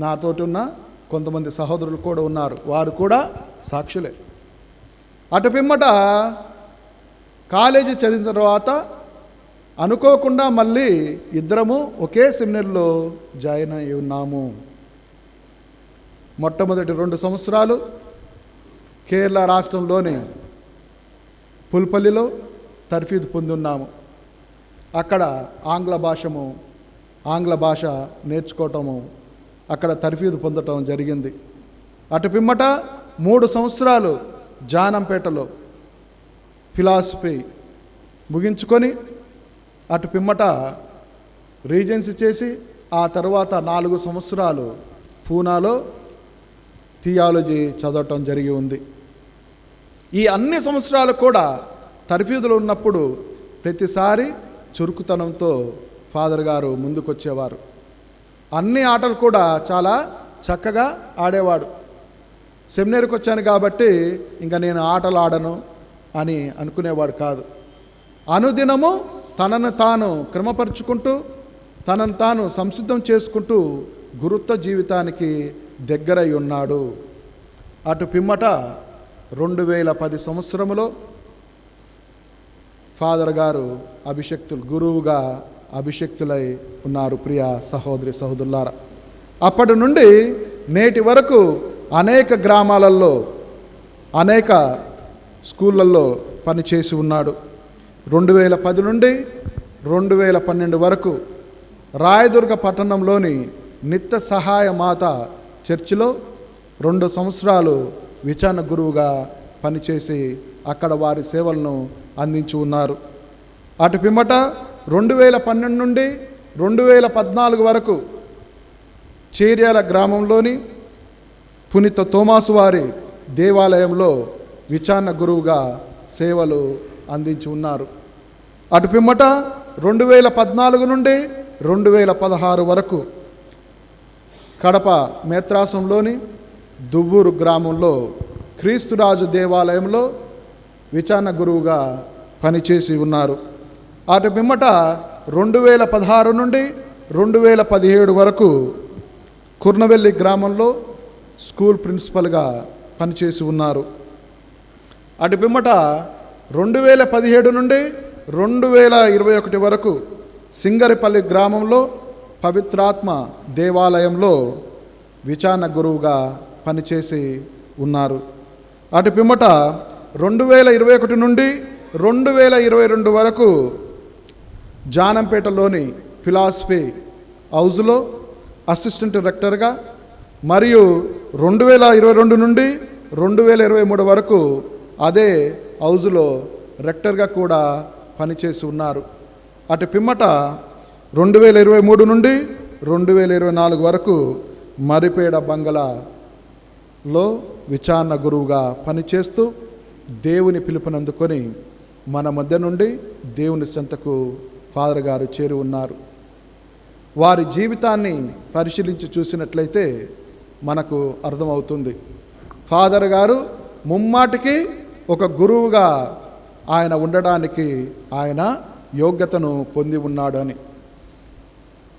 Speaker 6: నాతోటి ఉన్న కొంతమంది సహోదరులు కూడా ఉన్నారు, వారు కూడా సాక్షులే. అటు పిమ్మట కాలేజీ చదివిన తర్వాత అనుకోకుండా మళ్ళీ ఇద్దరము ఒకే సెమినర్లో జాయిన్ అయి ఉన్నాము. మొట్టమొదటి 2 సంవత్సరాలు కేరళ రాష్ట్రంలోని పుల్పల్లిలో తర్ఫీదు పొంది ఉన్నాము. అక్కడ ఆంగ్ల భాష నేర్చుకోవటము, అక్కడ తర్ఫీదు పొందటం జరిగింది. అటు పిమ్మట 3 సంవత్సరాలు జానంపేటలో ఫిలాసఫీ ముగించుకొని అటు పిమ్మట రీజెన్సీ చేసి ఆ తర్వాత 4 సంవత్సరాలు పూనాలో థియాలజీ చదవటం జరిగి ఉంది. ఈ అన్ని సంవత్సరాలు కూడా తర్ఫీదులో ఉన్నప్పుడు ప్రతిసారి చురుకుతనంతో ఫాదర్ గారు ముందుకొచ్చేవారు. అన్ని ఆటలు కూడా చాలా చక్కగా ఆడేవాడు. సెమినరీకి వచ్చాను కాబట్టి ఇంకా నేను ఆటలు ఆడను అని అనుకునేవాడు కాదు. అనుదినము తనను తాను క్రమపరుచుకుంటూ తనను తాను సంసిద్ధం చేసుకుంటూ గురుత్వ జీవితానికి దగ్గరై ఉన్నాడు. అటు పిమ్మట 2010 సంవత్సరంలో ఫాదర్ గారు గురువుగా అభిషక్తులై ఉన్నారు. ప్రియ సహోదరి సహోదరులారా, అప్పటి నుండి నేటి వరకు అనేక గ్రామాలలో అనేక స్కూళ్ళల్లో పనిచేసి ఉన్నాడు. 2010 నుండి 2012 వరకు రాయదుర్గ పట్టణంలోని నిత్య సహాయ మాత చర్చిలో 2 సంవత్సరాలు విచారణ గురువుగా పనిచేసి అక్కడ వారి సేవలను అందించి ఉన్నారు. అటు పిమ్మట 2012 నుండి 2014 వరకు చేర్యాల గ్రామంలోని పునీత తోమాసు వారి దేవాలయంలో విచారణ గురువుగా సేవలు అందించి ఉన్నారు. అటు పిమ్మట 2014 నుండి 2016 వరకు కడప మేత్రాసంలోని దువ్వూరు గ్రామంలో క్రీస్తురాజు దేవాలయంలో విచారణ గురువుగా పనిచేసి ఉన్నారు. అటు పిమ్మట 2016 నుండి 2017 వరకు కుర్నవెల్లి గ్రామంలో స్కూల్ ప్రిన్సిపల్గా పనిచేసి ఉన్నారు. అటు పిమ్మట 2017 నుండి 2021 వరకు సింగరిపల్లి గ్రామంలో పవిత్రాత్మ దేవాలయంలో విచారణ గురువుగా పనిచేసి ఉన్నారు. అటు పిమ్మట 2021 నుండి 2022 వరకు జానంపేటలోని ఫిలాసఫీ హౌస్లో అసిస్టెంట్ డైరెక్టర్గా మరియు 2022 నుండి 2023 వరకు అదే హౌస్లో రెక్టర్గా కూడా పనిచేసి ఉన్నారు. అటు పిమ్మట 2023 నుండి 2024 వరకు మరిపేడ బంగళాలో విచారణ గురువుగా పనిచేస్తూ దేవుని పిలుపునందుకొని మన మధ్య నుండి దేవుని చెంతకు ఫాదర్ గారు చేరి ఉన్నారు. వారి జీవితాన్ని పరిశీలించి చూసినట్లయితే మనకు అర్థమవుతుంది. ఫాదర్ గారు ముమ్మాటికి ఒక గురువుగా ఆయన ఉండడానికి ఆయన యోగ్యతను పొంది ఉన్నాడు అని.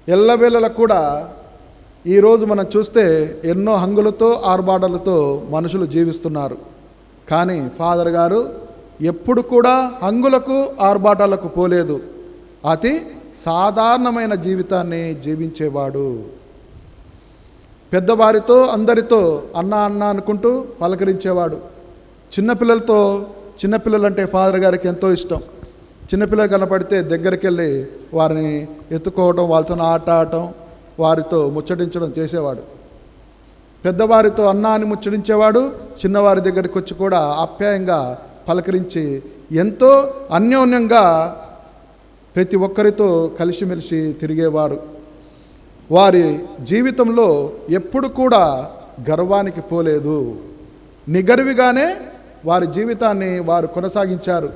Speaker 6: ఎల్లవేళలా కూడా ఈరోజు మనం చూస్తే ఎన్నో హంగులతో ఆర్భాటాలతో మనుషులు జీవిస్తున్నారు. కానీ ఫాదర్ గారు ఎప్పుడు కూడా హంగులకు ఆర్భాటాలకు పోలేదు. అతి సాధారణమైన జీవితాన్ని జీవించేవాడు. పెద్దవారితో అందరితో అన్న అన్న అనుకుంటూ పలకరించేవాడు. చిన్నపిల్లలంటే ఫాదర్ గారికి ఎంతో ఇష్టం. చిన్నపిల్లలు కనపడితే దగ్గరికి వెళ్ళి వారిని ఎత్తుకోవడం, వాళ్ళతో ఆట ఆడటం, వారితో ముచ్చటించడం చేసేవాడు. పెద్దవారితో అన్న అని ముచ్చటించేవాడు. చిన్నవారి దగ్గరికి వచ్చి కూడా ఆప్యాయంగా పలకరించి ఎంతో అన్యోన్యంగా ప్రతి ఒక్కరితో కలిసిమెలిసి తిరిగేవారు. వారి జీవితంలో ఎప్పుడు కూడా గర్వానికి పోలేదు. నిగర్విగానే వారి జీవితాన్ని వారు కొనసాగించారు.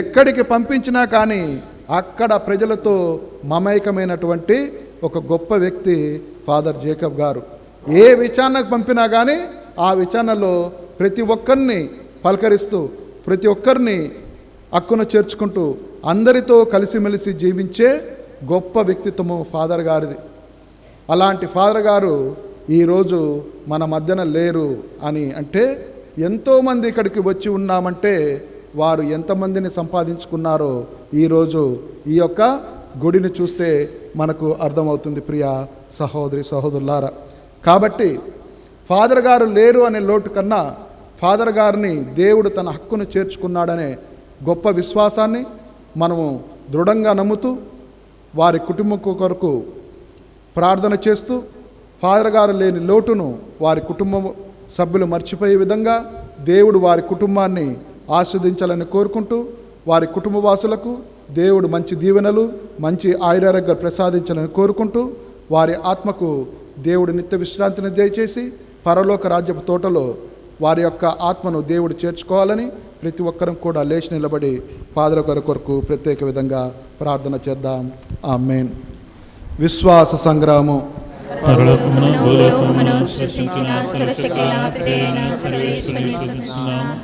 Speaker 6: ఎక్కడికి పంపించినా కానీ అక్కడ ప్రజలతో మమైకమైనటువంటి ఒక గొప్ప వ్యక్తి ఫాదర్ జేకబ్ గారు. ఏ విచారణకు పంపినా కానీ ఆ విచారణలో ప్రతి ఒక్కరిని పలకరిస్తూ, ప్రతి ఒక్కరిని హక్కున చేర్చుకుంటూ, అందరితో కలిసిమెలిసి జీవించే గొప్ప వ్యక్తిత్వము ఫాదర్ గారిది. అలాంటి ఫాదర్ గారు ఈరోజు మన మధ్యన లేరు అని అంటే, ఎంతోమంది ఇక్కడికి వచ్చి ఉన్నామంటే వారు ఎంతమందిని సంపాదించుకున్నారో ఈరోజు ఈ యొక్క గుడిని చూస్తే మనకు అర్థమవుతుంది ప్రియ సహోదరి సహోదరులారా. కాబట్టి ఫాదర్ గారు లేరు అనే లోటు కన్నా ఫాదర్ గారిని దేవుడు తన హక్కును చేర్చుకున్నాడనే గొప్ప విశ్వాసాన్ని మనము దృఢంగా నమ్ముతూ వారి కుటుంబం కొరకు ప్రార్థన చేస్తూ, ఫాదర్ గారు లేని లోటును వారి కుటుంబ సభ్యులు మర్చిపోయే విధంగా దేవుడు వారి కుటుంబాన్ని ఆస్వాదించాలని కోరుకుంటూ, వారి కుటుంబ వాసులకు దేవుడు మంచి దీవెనలు, మంచి ఆయురారోగ్యాలు ప్రసాదించాలని కోరుకుంటూ, వారి ఆత్మకు దేవుడు నిత్య విశ్రాంతిని దయచేసి పరలోక రాజ్యపు తోటలో వారి యొక్క ఆత్మను దేవుడు చేర్చుకోవాలని ప్రతి ఒక్కరం కూడా లేచి నిలబడి ఫాదర్ గారి కొరకు ప్రత్యేక విధంగా ప్రార్థన చేద్దాం. ఆమేన్. విశ్వాస సంగ్రామం.
Speaker 2: పరలోకమును భూలోకమును సృష్టించిన సర్వశక్తిగల పితైన సర్వేశ్వరుని స్తుతిస్తున్నాము.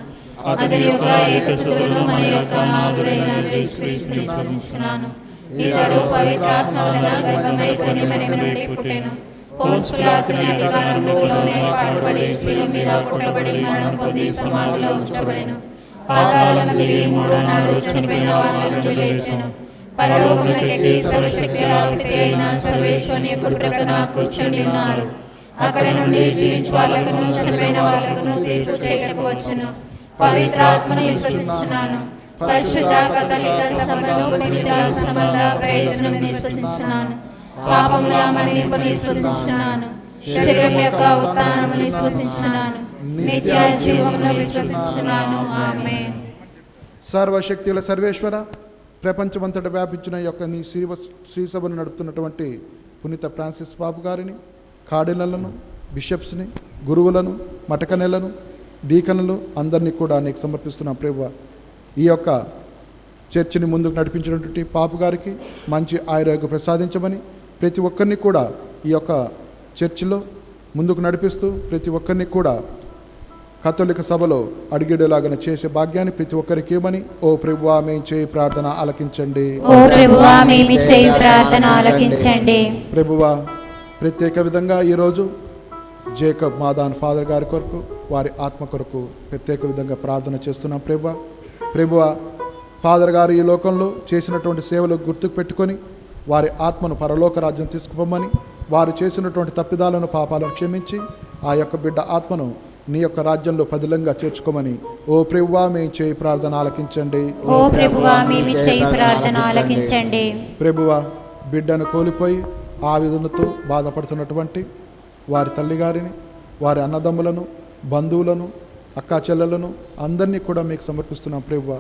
Speaker 2: అతని యొక్క ఏకసుతుడును మన యొక్క నాథుడైన యేసుక్రీస్తుని స్తుతిస్తున్నాను. ఇతడు పవిత్రాత్మ వలన గర్భమై కని మరియ నుండి పుట్టెను. పోన్సు పిలాతుని అధికారములోనే పాటుపడి శిలువ మీద కొట్టబడి మరణం పొంది సమాధిలో ఉంచబడెను. పాతాళము దిగి మూడో నాడు చనిపోయిన వారి నుండి లేచెను. పరలోకమునకెక్కి సర్వశక్తిగల పితైన సర్వేశ్వరుని కుడి ప్రక్కన కూర్చొని ఉన్నారు. అక్కడ నుండి జీవించు వాళ్ళకును చనిపోయిన వాళ్ళకును తీర్పు చేయటకు వచ్చును. పవిత్రాత్మను విశ్వసించున్నాను. పరిశుద్ధ కథలిక సభలో పునీత సంబంధ ప్రయోజనం విశ్వసించున్నాను. పాపముల మన్నింపును విశ్వసించున్నాను. శరీరం యొక్క ఉత్థానమును విశ్వసించున్నాను. నిత్య జీవమును విశ్వసించున్నాను. ఆమేన్.
Speaker 6: సర్వశక్తుల సర్వేశ్వర, ప్రపంచమంతటా వ్యాపించిన యొక్క నీ శ్రీసభను నడుపుతున్నటువంటి పునీత ఫ్రాన్సిస్ బాబు గారిని, కార్డినల్లను, బిషప్స్ని, గురువులను, మటకనెలను, డీకన్లు అందరినీ కూడా నీకు సమర్పిస్తున్నాం ప్రభువా. ఈ యొక్క చర్చిని ముందుకు నడిపించినటువంటి పాపు గారికి మంచి ఆయురారోగ్యం ప్రసాదించమని, ప్రతి ఒక్కరిని కూడా ఈ యొక్క చర్చిలో ముందుకు నడిపిస్తూ ప్రతి ఒక్కరిని కూడా కథోలిక సభలో అడిగేలాగా చేసే భాగ్యాన్ని ప్రతి ఒక్కరికి ఇవ్వమని, ఓ ప్రభువా మేము చేయి ప్రార్థన ఆలకించండి.
Speaker 5: ఓ ప్రభువా మేము చేయి ప్రార్థన ఆలకించండి.
Speaker 6: ప్రభువా ప్రత్యేక విధంగా ఈరోజు జేకబ్ మాదాన్ ఫాదర్ గారి కొరకు, వారి ఆత్మ కొరకు ప్రత్యేక విధంగా ప్రార్థన చేస్తున్నాం. ప్రభువా ఫాదర్ గారు ఈ లోకంలో చేసినటువంటి సేవలు గుర్తుకు పెట్టుకొని వారి ఆత్మను పరలోక రాజ్యం తీసుకుపోమని, వారు చేసినటువంటి తప్పిదాలను పాపాలను క్షమించి ఆ యొక్క బిడ్డ ఆత్మను నీ యొక్క రాజ్యంలో పదిలంగా చేర్చుకోమని ఓ ప్రభువా మేము చేయి ప్రార్థన ఆలకించండి.
Speaker 5: ఓ ప్రభువా మేము చేయి ప్రార్థన ఆలకించండి.
Speaker 6: ప్రభువా బిడ్డను కోల్పోయి ఆవేదనతో బాధపడుతున్నటువంటి వారి తల్లిగారిని, వారి అన్నదమ్ములను, బంధువులను, అక్కా చెల్లెలను అందరినీ కూడా మీకు సమర్పిస్తున్నాం. ప్రభువా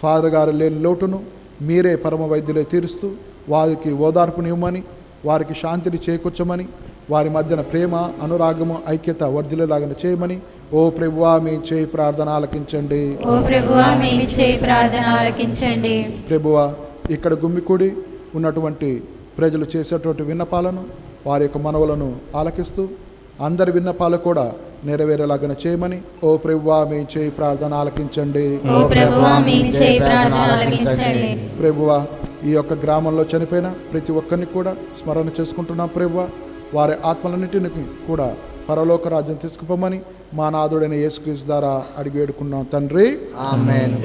Speaker 6: ఫాదర్ గారు లేని లోటును మీరే పరమ వైద్యులే తీరుస్తూ వారికి ఓదార్పునివ్వమని, వారికి శాంతిని చేకూర్చమని, వారి మధ్యన ప్రేమ, అనురాగము, ఐక్యత వర్ధిల్లేలాగా చేయమని ఓ ప్రభువా మేము చేయి ప్రార్థన ఆలకించండి.
Speaker 5: ఓ ప్రభువా మేము చేయి ప్రార్థన ఆలకించండి.
Speaker 6: ప్రభువా ఇక్కడ గుమ్మికూడి ఉన్నటువంటి ప్రజలు చేసేటువంటి విన్నపాలను, వారి యొక్క మనవులను ఆలకిస్తూ అందరి విన్నపాలు కూడా నెరవేరేలాగా చేయమని ఓ ప్రభువా మేము చేయి ప్రార్థన ఆలకించండి.
Speaker 5: ఓ ప్రభువా మేము చేయి ప్రార్థన ఆలకించండి.
Speaker 6: ప్రభువా ఈ యొక్క గ్రామంలో చనిపోయిన ప్రతి ఒక్కరిని కూడా స్మరణ చేసుకుంటున్నాం. ప్రభువా వారి ఆత్మలన్నింటినీ కూడా పరలోక రాజ్యం తీసుకుపోమని మా నాథుడైన యేసుక్రీస్తు ద్వారా అడిగి వేడుకున్నాం తండ్రి.
Speaker 7: ఆమేన్.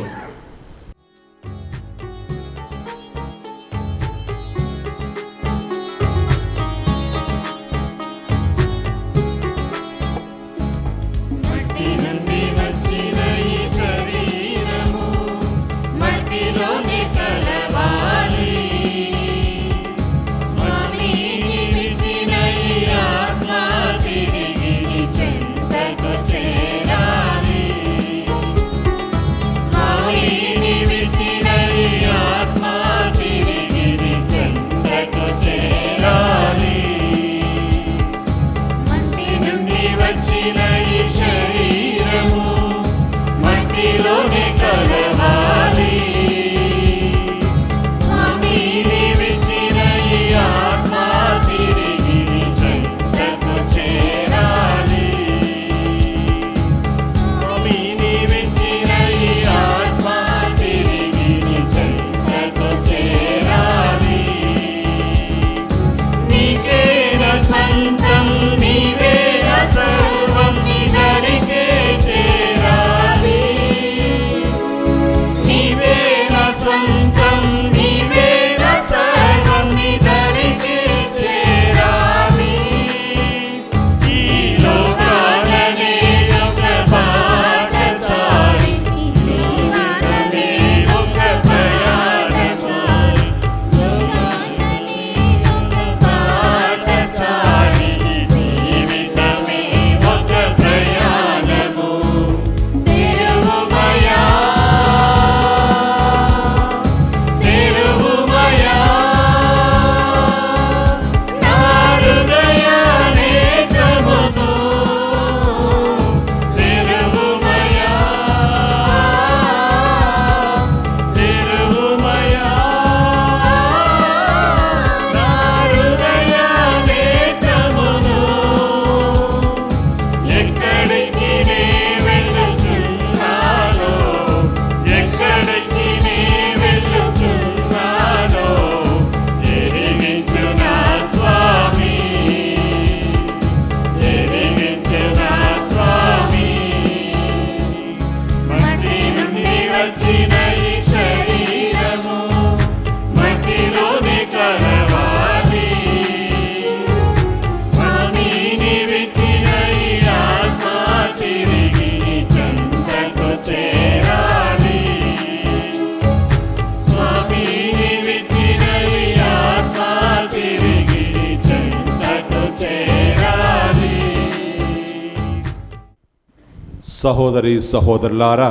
Speaker 4: సహోదరి సహోదరులారా,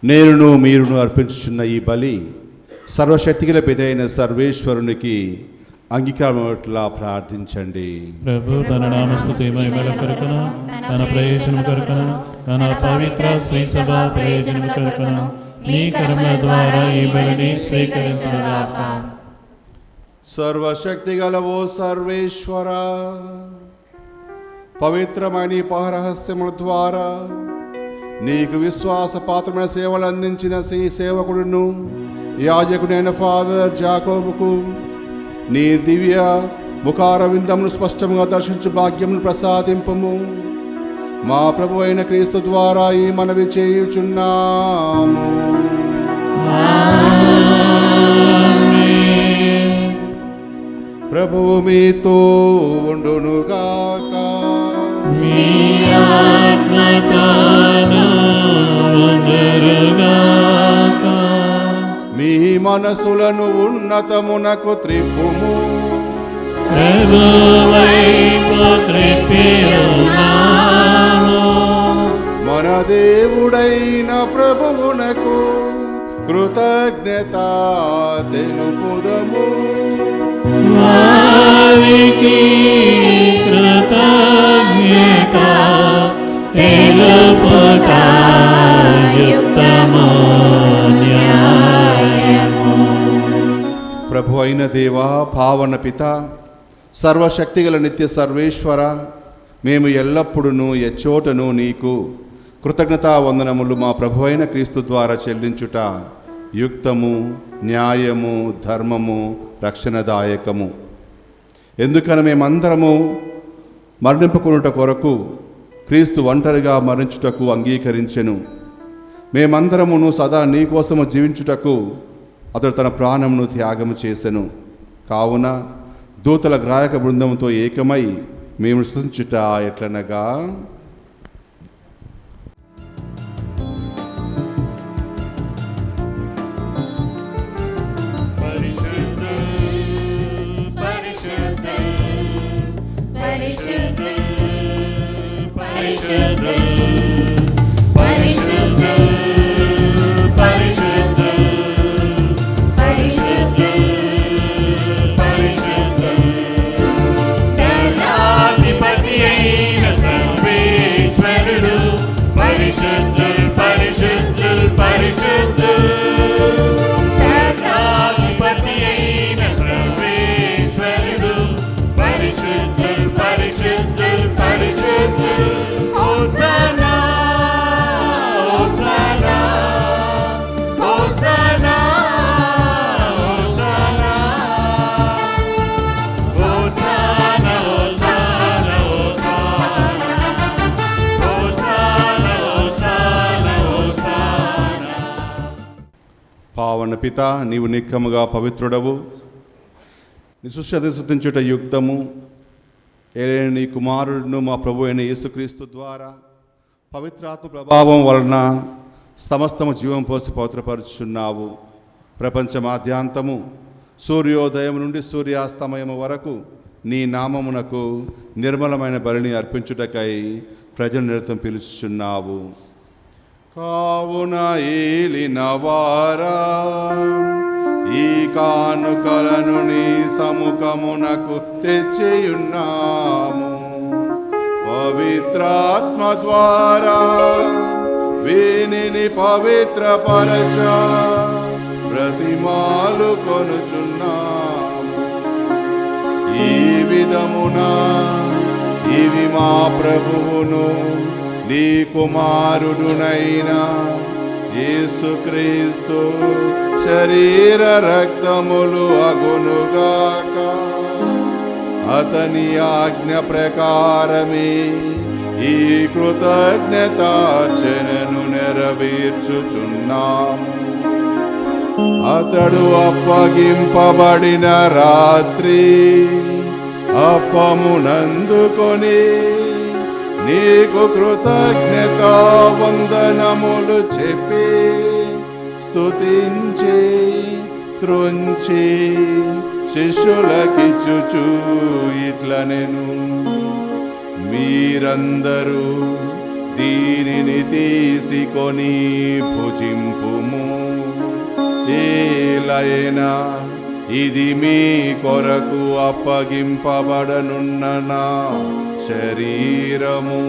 Speaker 4: నేనును మీరును అర్పించుచున్న ఈ బలి సర్వశక్తిగల పితైన సర్వేశ్వరునికి అంగీకారమట్లా ప్రార్థించండి.
Speaker 2: ప్రభు తన నామస్తుతి మహిమల కొరకును, తన ప్రయోజనం కొరకును, తన పవిత్ర శ్రీసభ ప్రయోజనం కొరకును నీ కర్మల ద్వారా ఈ బలిని స్వీకరించుగాక.
Speaker 4: సర్వశక్తిగల ఓ సర్వేశ్వర, పవిత్రమైన పరహస్యముల ద్వారా నీకు విశ్వాసపాత్రమైన సేవలు అందించిన శ్రీ సేవకుడును యాజకుడైన ఫాదర్ జాకోబుకు నీ దివ్య ముఖార విందమును స్పష్టంగా దర్శించు భాగ్యమును ప్రసాదింపము. మా ప్రభు అయిన క్రీస్తు ద్వారా ఈ మనవి చేయుచున్నాము. ప్రభువు మీతో ఉండునుగాక. మీ మనసులను ఉన్నతమునకు త్రిప్పుము. మన దేవుడైన ప్రభువునకు కృతజ్ఞత తెలుపుదము. ప్రభు అయిన దేవా, పావన పిత, సర్వశక్తిగల నిత్య సర్వేశ్వర, మేము ఎల్లప్పుడూ ఎచ్చోటను నీకు కృతజ్ఞతా వందనములు మా ప్రభు అయిన క్రీస్తు ద్వారా చెల్లించుట యుక్తము, న్యాయము, ధర్మము, రక్షణదాయకము. ఎందుకని మేమందరము మరణింపుకొనుట కొరకు క్రీస్తు ఒంటరిగా మరణించుటకు అంగీకరించెను. మేమందరమును సదా నీకోసము జీవించుటకు అతడు తన ప్రాణమును త్యాగము చేసెను. కావున దూతల గ్రాయక బృందంతో ఏకమై మేము స్తుతించుట ఎట్లనగా, పావన పిత, నీవు నిక్కముగా పవిత్రుడవు. నీ సుశక్తి స్తుతించుట యుక్తము. ఏలైన నీ కుమారుడును మా ప్రభు అయిన యేసుక్రీస్తు ద్వారా పవిత్రాత్మ ప్రభావం వలన సమస్తము జీవం పోసి పవిత్రపరుచున్నావు. ప్రపంచమాద్యాంతము సూర్యోదయం నుండి సూర్యాస్తమయం వరకు నీ నామమునకు నిర్మలమైన బలిని అర్పించుటకై ప్రజల నిరతం పిలుచుచున్నావు. కావున ఏలినవారా, ఈ కానుకలను నీ సముఖమునకు తెచ్చియున్నాము. పవిత్రాత్మ ద్వారా వీనిని పవిత్రపరచ ప్రతిమాలు కొనుచున్నాము. ఈ విధమున ఇవి మా ప్రభువును నీ కుమారుడునైన యేసుక్రీస్తు శరీర రక్తములు అగునుగాక. అతని ఆజ్ఞ ప్రకారమే ఈ కృతజ్ఞతార్చనను నెరవేర్చుచున్నాము. అతడు అప్పగింపబడిన రాత్రి అప్పమునందుకొని నీకు కృతజ్ఞతా వందనములు చెప్పి స్తుతించి త్రుంచి శిష్యులకిచ్చుచు ఇట్లనెను, మీరందరూ దీనిని తీసుకొని భుజింపుము. ఏలైనా ఇది మీ కొరకు అప్పగింపబడనున్న నా శరీరము.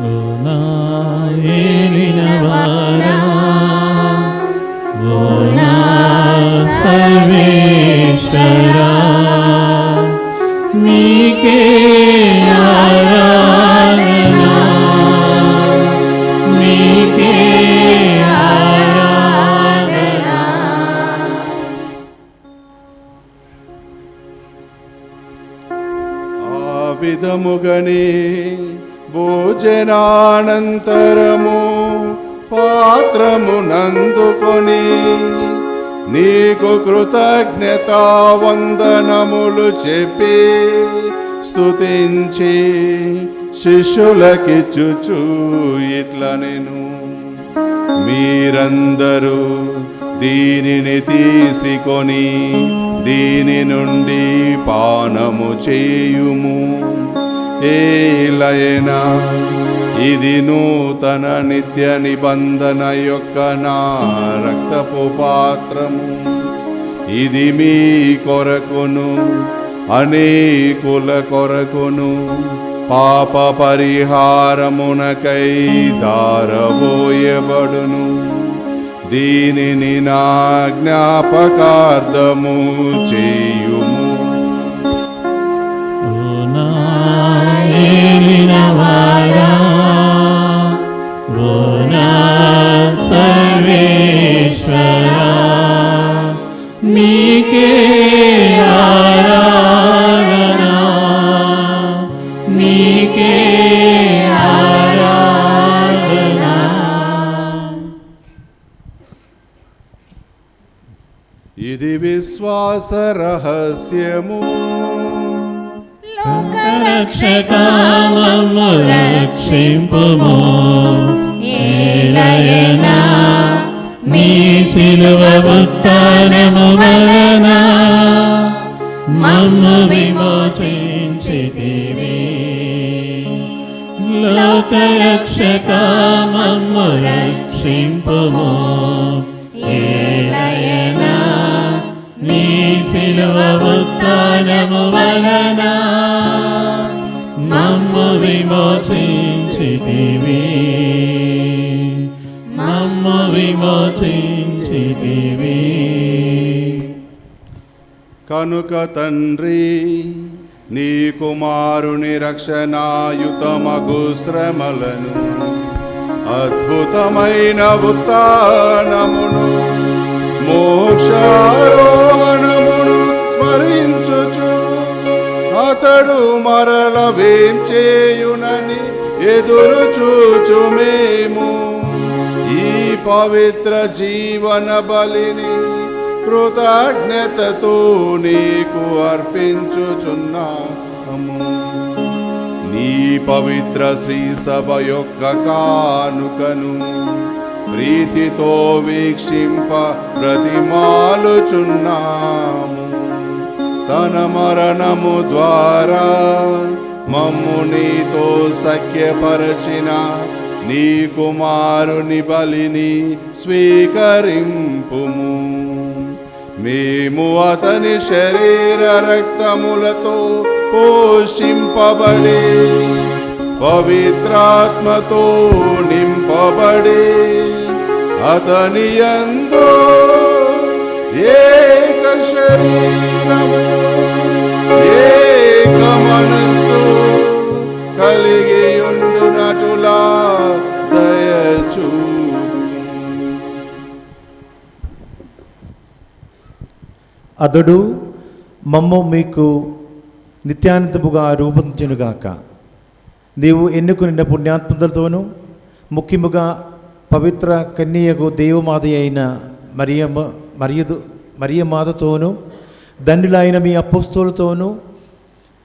Speaker 2: ఓ నా ఏలినవారా, ఓ నా సర్వేశ్వరా, నీకే ఆరాధన, నీకే ఆరాధన.
Speaker 4: కని భోజనానంతరము పాత్రమునందుకొని నీకు కృతజ్ఞతా వందనములు చెప్పి స్తుతించి శిష్యులకిచ్చుచు ఇట్లా నేను మీరందరూ దీనిని తీసుకొని దీని నుండి పానము చేయుము. ఏలైనా ఇది నూతన నిత్య నిబంధన యొక్క నా రక్తపు పాత్రము. ఇది మీ కొరకును అనేకుల కొరకును పాప పరిహారమునకై దారబోయబడును. దీనిని నా జ్ఞాపకార్థము చేయుము.
Speaker 2: సర్వేశ్వరా మీకే ఆరాధన, మీకే ఆరాధన.
Speaker 4: ఇది విశ్వాస రహస్యము.
Speaker 2: లోకరక్షకా మమ్ము రక్షింపుము. ఏలయనా మీ శిలువ ఉత్థానము వలన మమ్ము విమోచించితివి. లోకరక్షకా మమ్ము రక్షింపుము. ఏలయనా మీ శిలువ ఉత్థానము వలన మమ్ము విమోచించితివి, మమ్ము విమోచించితివి.
Speaker 4: కనుక తండ్రి నీ కుమారుని రక్షణాయుతమగు శ్రమలను అద్భుతమైన ఉత్థానమును మోక్షారోహణమును స్మరించుచు అతడు మరల వేంచేయునని ఎదురు చూచు మేము ఈ పవిత్ర జీవన బలిని కృతజ్ఞతతో నీకు అర్పించుచున్నాము. నీ పవిత్ర శ్రీ సభ యొక్క కానుకను ప్రీతితో వీక్షింప ప్రతిమాలుచున్నాము. తన మరణము ద్వారా మమ్ము నీతో సఖ్యపరచిన నీ కుమారుని బలిని స్వీకరింపుము. మేము అతని శరీర రక్తములతో పోషింపబడి పవిత్రాత్మతో నింపబడి అతని యందు ఏక శరీరము ఏక మనస్సు కలిగి ఉండునటులా దయచూపు.
Speaker 7: అతడు మమ్ము మీకు నిత్యానందముగా రూపొందించునుగాక. నీవు ఎన్నుకున్న పుణ్యాత్మతలతోనూ ముఖ్యముగా పవిత్ర కన్యయకు దేవమాత అయిన మరియమాతతోనూ దండులైన మీ అపోస్తలులతోనూ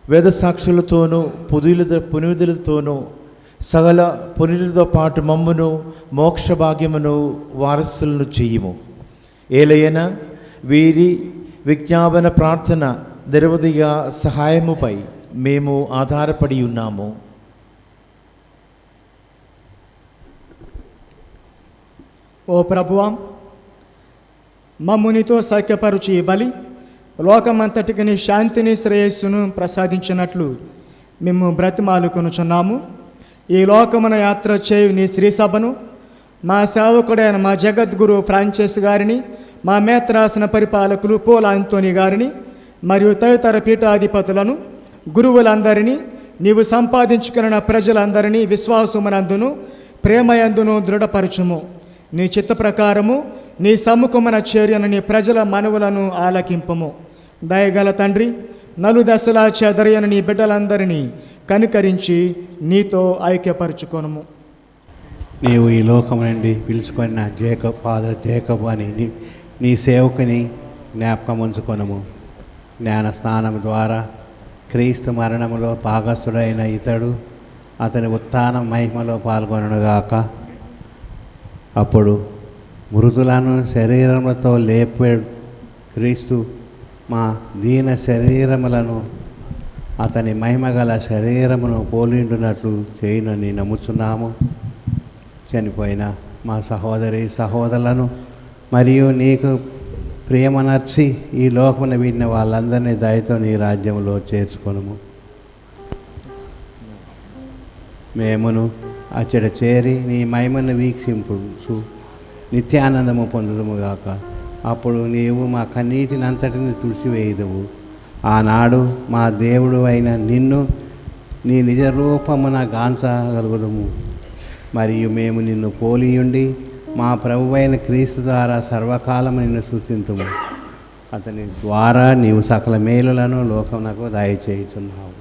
Speaker 7: వేదసాక్షులతోనూ పునీతులతోనూ సకల పునీతులతో పాటు మమ్మును మోక్ష భాగ్యమును వారసులను చెయ్యము. ఏలయన వీరి విజ్ఞాపన ప్రార్థన నిరవధిగా సహాయముపై మేము ఆధారపడి ఉన్నాము.
Speaker 8: ఓ ప్రభువా, మమ్మునితో సఖ్యపరుచి ఈ బలి లోకమంతటికి నీ శాంతిని శ్రేయస్సును ప్రసాదించినట్లు మేము బ్రతిమాలుకొనుచున్నాము. ఈ లోకమున యాత్ర చేయు నీ శ్రీసభను మా సేవకుడైన మా జగద్గురు ఫ్రాన్సిస్ గారిని, మా మేత్రాసన పరిపాలకులు పోల్ ఆంటోనీ గారిని మరియు తదితర పీఠాధిపతులను గురువులందరినీ నీవు సంపాదించుకున్న ప్రజలందరినీ విశ్వాసమునందును ప్రేమయందును దృఢపరచుము. నీ చిత్త ప్రకారము నీ సమ్ముఖమున చేరిన నీ ప్రజల మనవులను ఆలకింపము. దయగల తండ్రి, నలుదశలా చెదరయని నీ బిడ్డలందరినీ కనికరించి నీతో ఐక్యపరచుకొనుము.
Speaker 9: నీవు ఈ లోకం నుండి పిలుచుకొన్న ఫాదర్ జేకబ్ అని నీ సేవకుని జ్ఞాపకం ఉంచుకొనము. జ్ఞాన స్నానం ద్వారా క్రీస్తు మరణములో భాగస్థుడైన ఇతడు అతని ఉత్థాన మహిమలో పాల్గొనగాక. అప్పుడు మృదులను శరీరములతో లేపే క్రీస్తు మా దీన శరీరములను అతని మహిమగల శరీరమును పోలిండునట్లు చేయునని నమ్ముచున్నాము. చనిపోయిన మా సహోదరులను మరియు నీకు ప్రేమనర్చి ఈ లోకమున విడిన వాళ్ళందరినీ దయతో నీ రాజ్యంలో చేర్చుకొనుము. మేమును అచ్చట చేరి నీ మహిమను వీక్షించు నిత్యానందము పొందుదుముగాక. అప్పుడు నీవు మా కన్నీటినంతటిని తుడిచివేయుదువు. ఆనాడు మా దేవుడు అయిన నిన్ను నీ నిజ రూపమున గాంచగలుగుదుము. మరియు మేము నిన్ను పోలియుండి మా ప్రభువైన క్రీస్తు ద్వారా సర్వకాలము నిన్ను స్తుతింతుము. అతని ద్వారా నీవు సకల మేలులను లోకమునకు దయచేయుచున్నావు.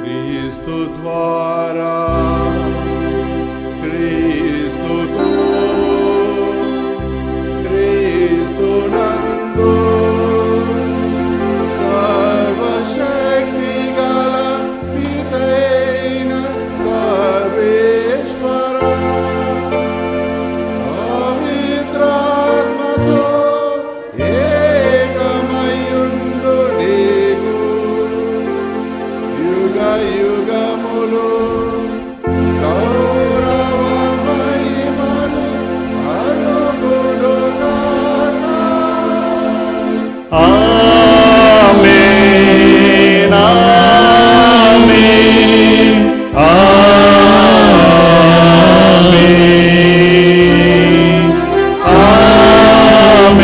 Speaker 4: క్రీస్తు ద్వారా క్రీస్తుతో క్రీస్తునందు సర్వశక్తి గల పితైన సర్వేశ్వర పవిత్రాత్మతో ఏకమయుండు నీకు యుగ యుగములు గౌరవ మహిమలు కలుగునుగాక.
Speaker 2: ఆమేన్ ఆమేన్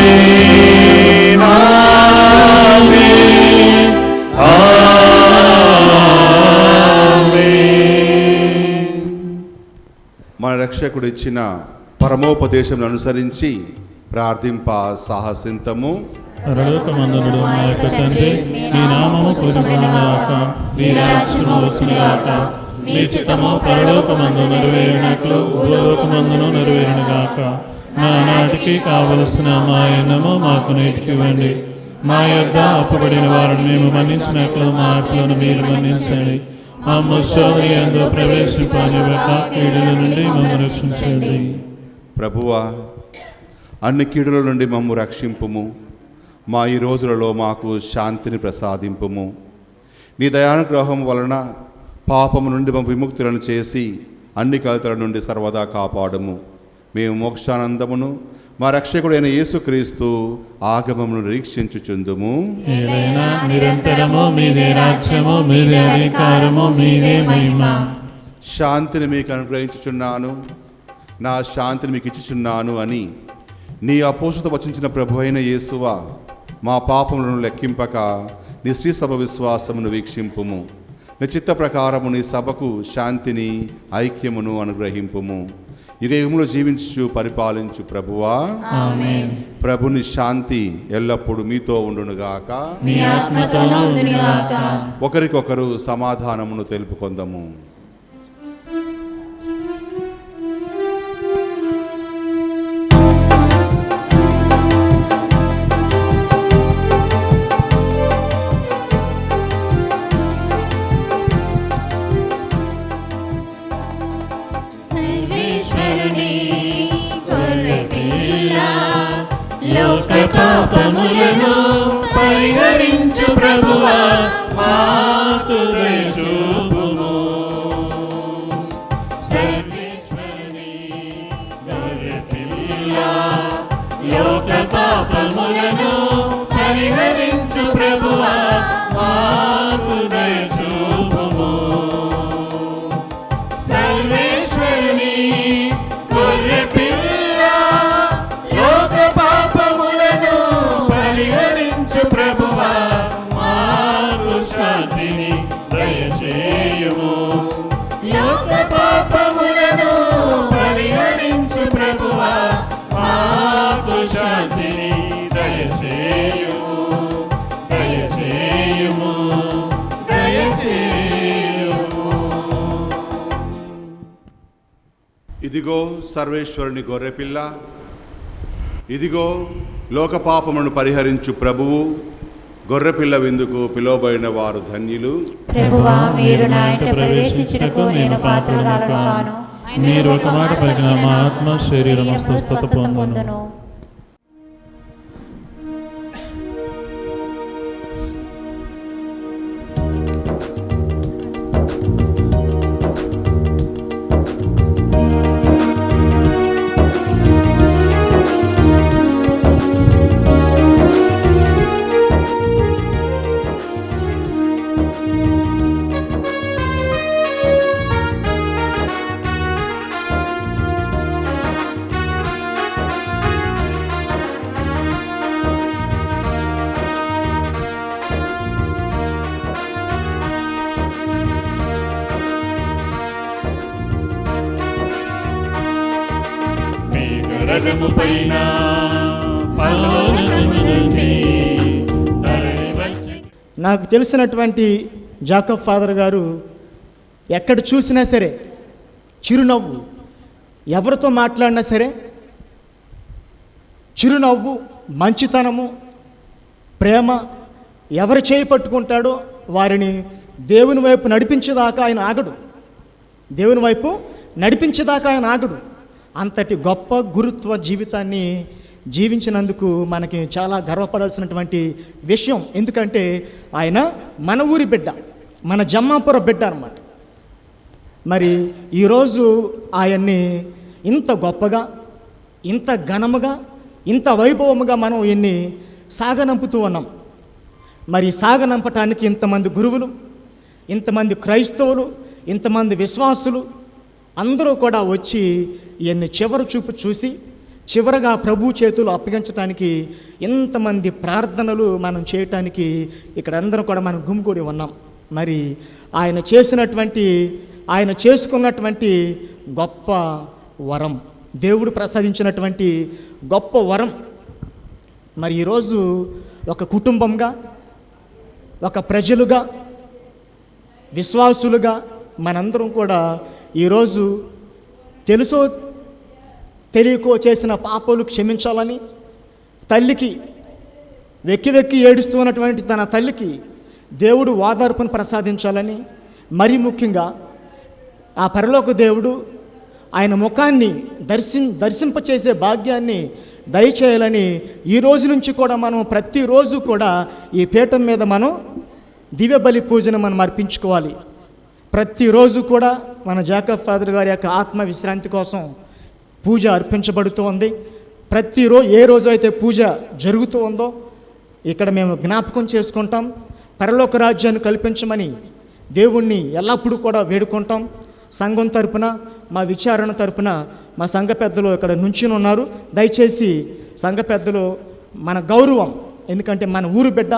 Speaker 2: ఆమేన్ ఆమేన్ ఆమేన్.
Speaker 4: మన రక్షకుడు ఇచ్చిన పరమోపదేశం అనుసరించి ప్రార్థింప సాహసింతము.
Speaker 2: పరలోకమందునుడు మా యొక్క తండ్రి, నీ నామము పూజింపబడుగాక, నీ రాజ్యము వచ్చునుగాక, నీ చిత్తము పరలోకమందు నెరవేరినట్లు భూలోకమందును నెరవేరునుగాక. నానాటికి కావలసిన మా అన్నము మాకు నేటికివ్వండి. మా యొద్ద అప్పుబడిన వారిని మేము మన్నించినట్లు మా అప్పులను మీరు మన్నించండి. మా శోధన యందు ప్రవేశింపనివ్వక కీడుల నుండి మమ్మల్ని రక్షించండి.
Speaker 4: ప్రభువా, అన్ని కీడుల నుండి మమ్ము రక్షింపుము. మా ఈ రోజులలో మాకు శాంతిని ప్రసాదింపుము. నీ దయానుగ్రహం వలన పాపము నుండి మమ్ము విముక్తులను చేసి అన్ని కలతల నుండి సర్వదా కాపాడము. మేము మోక్షానందమును మా రక్షకుడైన యేసుక్రీస్తు ఆగమమును నిరీక్షించుచుందుము.
Speaker 2: ఏలైనా నిరంతరము మీదే రాజ్యము, మీదే అధికారము, మీదే మహిమ.
Speaker 4: శాంతిని మీకు అనుగ్రహించుచున్నాను, నా శాంతిని మీకు ఇచ్చుచున్నాను అని నీ అపోసతో వచించిన ప్రభు అయిన యేసువా, మా పాపములను లెక్కింపక నీ శ్రీ సభ విశ్వాసమును వీక్షింపుము. నీ చిత్త ప్రకారము నీ సభకు శాంతిని ఐక్యమును అనుగ్రహింపుము. యుగయుగములో జీవించు పరిపాలించు ప్రభువా,
Speaker 2: ఆమేన్.
Speaker 4: ప్రభుని శాంతి ఎల్లప్పుడూ మీతో ఉండునుగాక.
Speaker 2: మీ ఆత్మతోనూ ఉండునుగాక.
Speaker 4: ఒకరికొకరు సమాధానమును తెలుపుకొందము.
Speaker 2: లోక పాపములను పరిహరించు ప్రభువా, మాకు దయ చూపుము. సర్వేశ్వరుని గొర్రెపిల్ల, లోక పాపములను పరిహరించు ప్రభువా, మాకు దయ చూపుము. సర్వేశ్వరుని గొర్రెపిల్ల, లోక పాపములను పరిహరించు ప్రభువా, మాకు పాపములను పరిహరించు ప్రభువా, మాకు శాంతిని దయచేయుము, దయచేయుము, దయచేయుము.
Speaker 4: ఇదిగో సర్వేశ్వరుని గొర్రెపిల్ల, ఇదిగో లోక పాపములను పరిహరించు ప్రభువు, గొర్రెపిల్ల విందుకు పిలువబడిన వారు ధన్యులు.
Speaker 5: ప్రభువా, మీరు నా ఇంట ప్రవేశించుటకు నేను పాత్రురాలను కాను.
Speaker 2: మీరు ఒక మాట పలికిన మా ఆత్మ శరీరం స్వస్థత పొందును. రథము పైన
Speaker 8: నాకు తెలిసినటువంటి జాకబ్ ఫాదర్ గారు ఎక్కడ చూసినా సరే చిరునవ్వు, ఎవరితో మాట్లాడినా సరే చిరునవ్వు, మంచితనము, ప్రేమ. ఎవరు చేయి పట్టుకుంటాడో వారిని దేవుని వైపు నడిపించేదాకా ఆయన ఆగడు, దేవుని వైపు నడిపించేదాకా ఆయన ఆగడు. అంతటి గొప్ప గురుత్వ జీవితాన్ని జీవించినందుకు మనకి చాలా గర్వపడాల్సినటువంటి విషయం. ఎందుకంటే ఆయన మన ఊరి బిడ్డ, మన జమ్మాపుర బిడ్డ అన్నమాట. మరి ఈరోజు ఆయన్ని ఇంత గొప్పగా, ఇంత ఘనముగా, ఇంత వైభవముగా మనం ఈయన్ని సాగనంపుతూ ఉన్నాం. మరి సాగనంపటానికి ఇంతమంది గురువులు, ఇంతమంది క్రైస్తవులు, ఇంతమంది విశ్వాసులు అందరూ కూడా వచ్చి ఈయన్ని చివరి చూపు చూసి చివరగా ప్రభు చేతులు అప్పగించడానికి ఇంతమంది ప్రార్థనలు మనం చేయటానికి ఇక్కడ అందరం కూడా మనం గుమిగూడి ఉన్నాం. మరి ఆయన చేసుకున్నటువంటి గొప్ప వరం, దేవుడు ప్రసాదించినటువంటి గొప్ప వరం. మరి ఈరోజు ఒక కుటుంబంగా, ఒక ప్రజలుగా, విశ్వాసులుగా మనందరం కూడా ఈరోజు తెలుసో తెలియకో చేసిన పాపాలు క్షమించాలని, తల్లికి వెక్కి వెక్కి ఏడుస్తున్నటువంటి తన తల్లికి దేవుడు ఓదార్పును ప్రసాదించాలని, మరీ ముఖ్యంగా ఆ పరలోక దేవుడు ఆయన ముఖాన్ని దర్శింపచేసే భాగ్యాన్ని దయచేయాలని ఈ రోజు నుంచి కూడా మనం ప్రతిరోజు కూడా ఈ పీఠం మీద మనం దివ్య బలి పూజను మనం అర్పించుకోవాలి. ప్రతిరోజు కూడా మన జాకబ్ ఫాదర్ గారి యొక్క ఆత్మ విశ్రాంతి కోసం పూజ అర్పించబడుతూ ఉంది. ఏ రోజు అయితే పూజ జరుగుతూ ఉందో ఇక్కడ మేము జ్ఞాపకం చేసుకుంటాం. పరలోక రాజ్యాన్ని కల్పించమని దేవుణ్ణి ఎల్లప్పుడూ కూడా వేడుకుంటాం. సంఘం తరపున, మా విచారణ తరపున మా సంఘ పెద్దలు ఇక్కడ నుంచుని ఉన్నారు. దయచేసి సంఘ పెద్దలు మన గౌరవం, ఎందుకంటే మన ఊరు బిడ్డ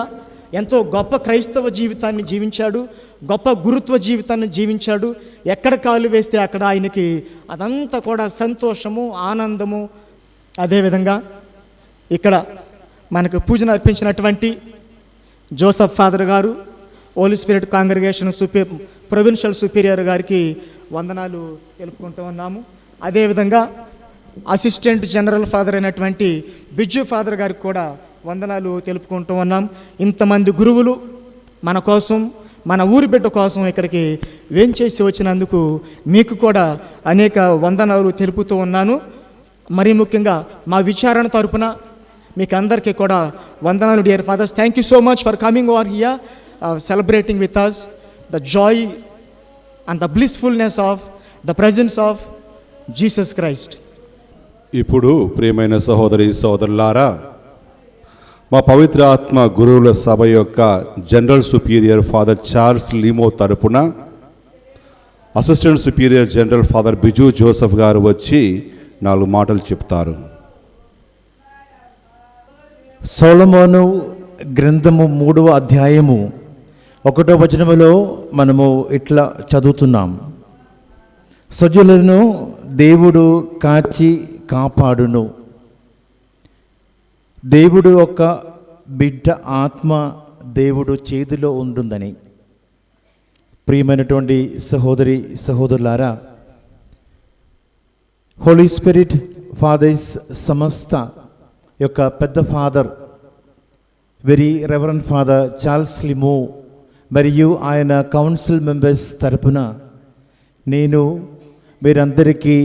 Speaker 8: ఎంతో గొప్ప క్రైస్తవ జీవితాన్ని జీవించాడు, గొప్ప గురుత్వ జీవితాన్ని జీవించాడు. ఎక్కడ కాలు వేస్తే అక్కడ ఆయనకి అదంతా కూడా సంతోషము, ఆనందము. అదేవిధంగా ఇక్కడ మనకు పూజను అర్పించినటువంటి జోసఫ్ ఫాదర్ గారు, holy spirit congregation provincial superior గారికి వందనాలు తెలుపుకుంటూ ఉన్నాము. అదేవిధంగా అసిస్టెంట్ జనరల్ ఫాదర్ అయినటువంటి బిజ్జు ఫాదర్ గారికి కూడా వందనాలు తెలుపుకుంటూ ఉన్నాం. ఇంతమంది గురువులు మన కోసం, మన ఊరి బిడ్డ కోసం ఇక్కడికి వేంచేసి వచ్చినందుకు మీకు కూడా అనేక వందనాలు తెలుపుతూ ఉన్నాను. మరీ ముఖ్యంగా మా విచారణ తరపున మీకు అందరికీ కూడా వందనాలు. Dear fathers, thank you so much for coming over here, celebrating with us the joy and the blissfulness of the presence of Jesus Christ.
Speaker 4: ఇప్పుడు ప్రియమైన సహోదరి సోదరులారా, మా పవిత్ర ఆత్మ గురువుల సభ యొక్క జనరల్ సుపీరియర్ ఫాదర్ చార్ల్స్ లీమో తరపున assistant superior general father Biju Joseph గారు వచ్చి 4 మాటలు చెప్తారు.
Speaker 7: సొలొమోను గ్రంథము 3వ అధ్యాయము 1వ వచనములో మనము ఇట్లా చదువుతున్నాం. సజ్జులను దేవుడు కాచి కాపాడును. దేవుడు యొక్క బిడ్డ ఆత్మ దేవుడు చేతిలో ఉంటుందని. ప్రియమైనటువంటి సహోదరి సహోదరులారా, హోలీ స్పిరిట్ ఫాదర్స్ సంస్థ యొక్క పెద్ద father very reverend father Charles limo మరియు ఆయన కౌన్సిల్ మెంబర్స్ తరపున నేను మీరందరికీ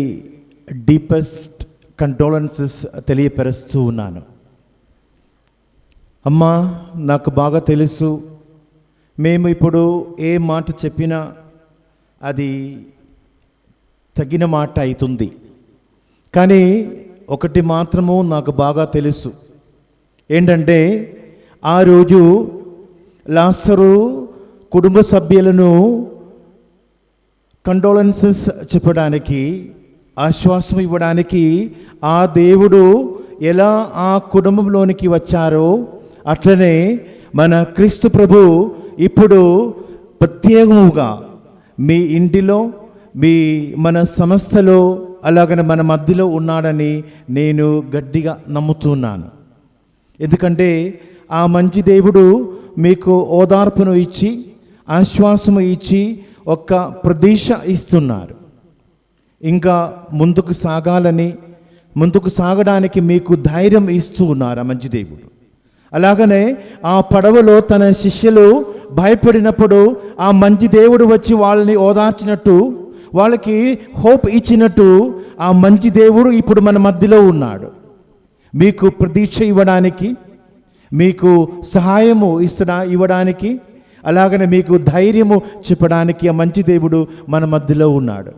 Speaker 7: డీపెస్ట్ కండోలెన్సెస్ తెలియపరుస్తూ ఉన్నాను. అమ్మా, నాకు బాగా తెలుసు, మేము ఇప్పుడు ఏ మాట చెప్పినా అది తగిన మాట అవుతుంది. కానీ ఒకటి మాత్రము నాకు బాగా తెలుసు, ఏంటంటే ఆ రోజు లాజరు కుటుంబ సభ్యులను కండోలెన్సెస్ చెప్పడానికి, ఆశ్వాసం ఇవ్వడానికి ఆ దేవుడు ఎలా ఆ కుటుంబంలోనికి వచ్చారో అట్లనే మన క్రీస్తు ప్రభు ఇప్పుడు ప్రత్యేకముగా మీ ఇంటిలో, మన సంస్థలో, అలాగనే మన మధ్యలో ఉన్నాడని నేను గట్టిగా నమ్ముతున్నాను. ఎందుకంటే ఆ మంచి దేవుడు మీకు ఓదార్పును ఇచ్చి, ఆశ్వాసము ఇచ్చి, ఒక ప్రదేశ ఇస్తున్నారు. ఇంకా ముందుకు సాగడానికి మీకు ధైర్యం ఇస్తూ ఉన్నారు ఆ మంచి దేవుడు. అలాగనే ఆ పడవలో తన శిష్యులు భయపడినప్పుడు ఆ మంచి దేవుడు వచ్చి వాళ్ళని ఓదార్చినట్టు, వాళ్ళకి హోప్ ఇచ్చినట్టు ఆ మంచి దేవుడు ఇప్పుడు మన మధ్యలో ఉన్నాడు. మీకు ప్రతీక్ష ఇవ్వడానికి, మీకు సహాయము ఇవ్వడానికి, అలాగనే మీకు ధైర్యము చెప్పడానికి ఆ మంచి దేవుడు మన మధ్యలో ఉన్నాడు.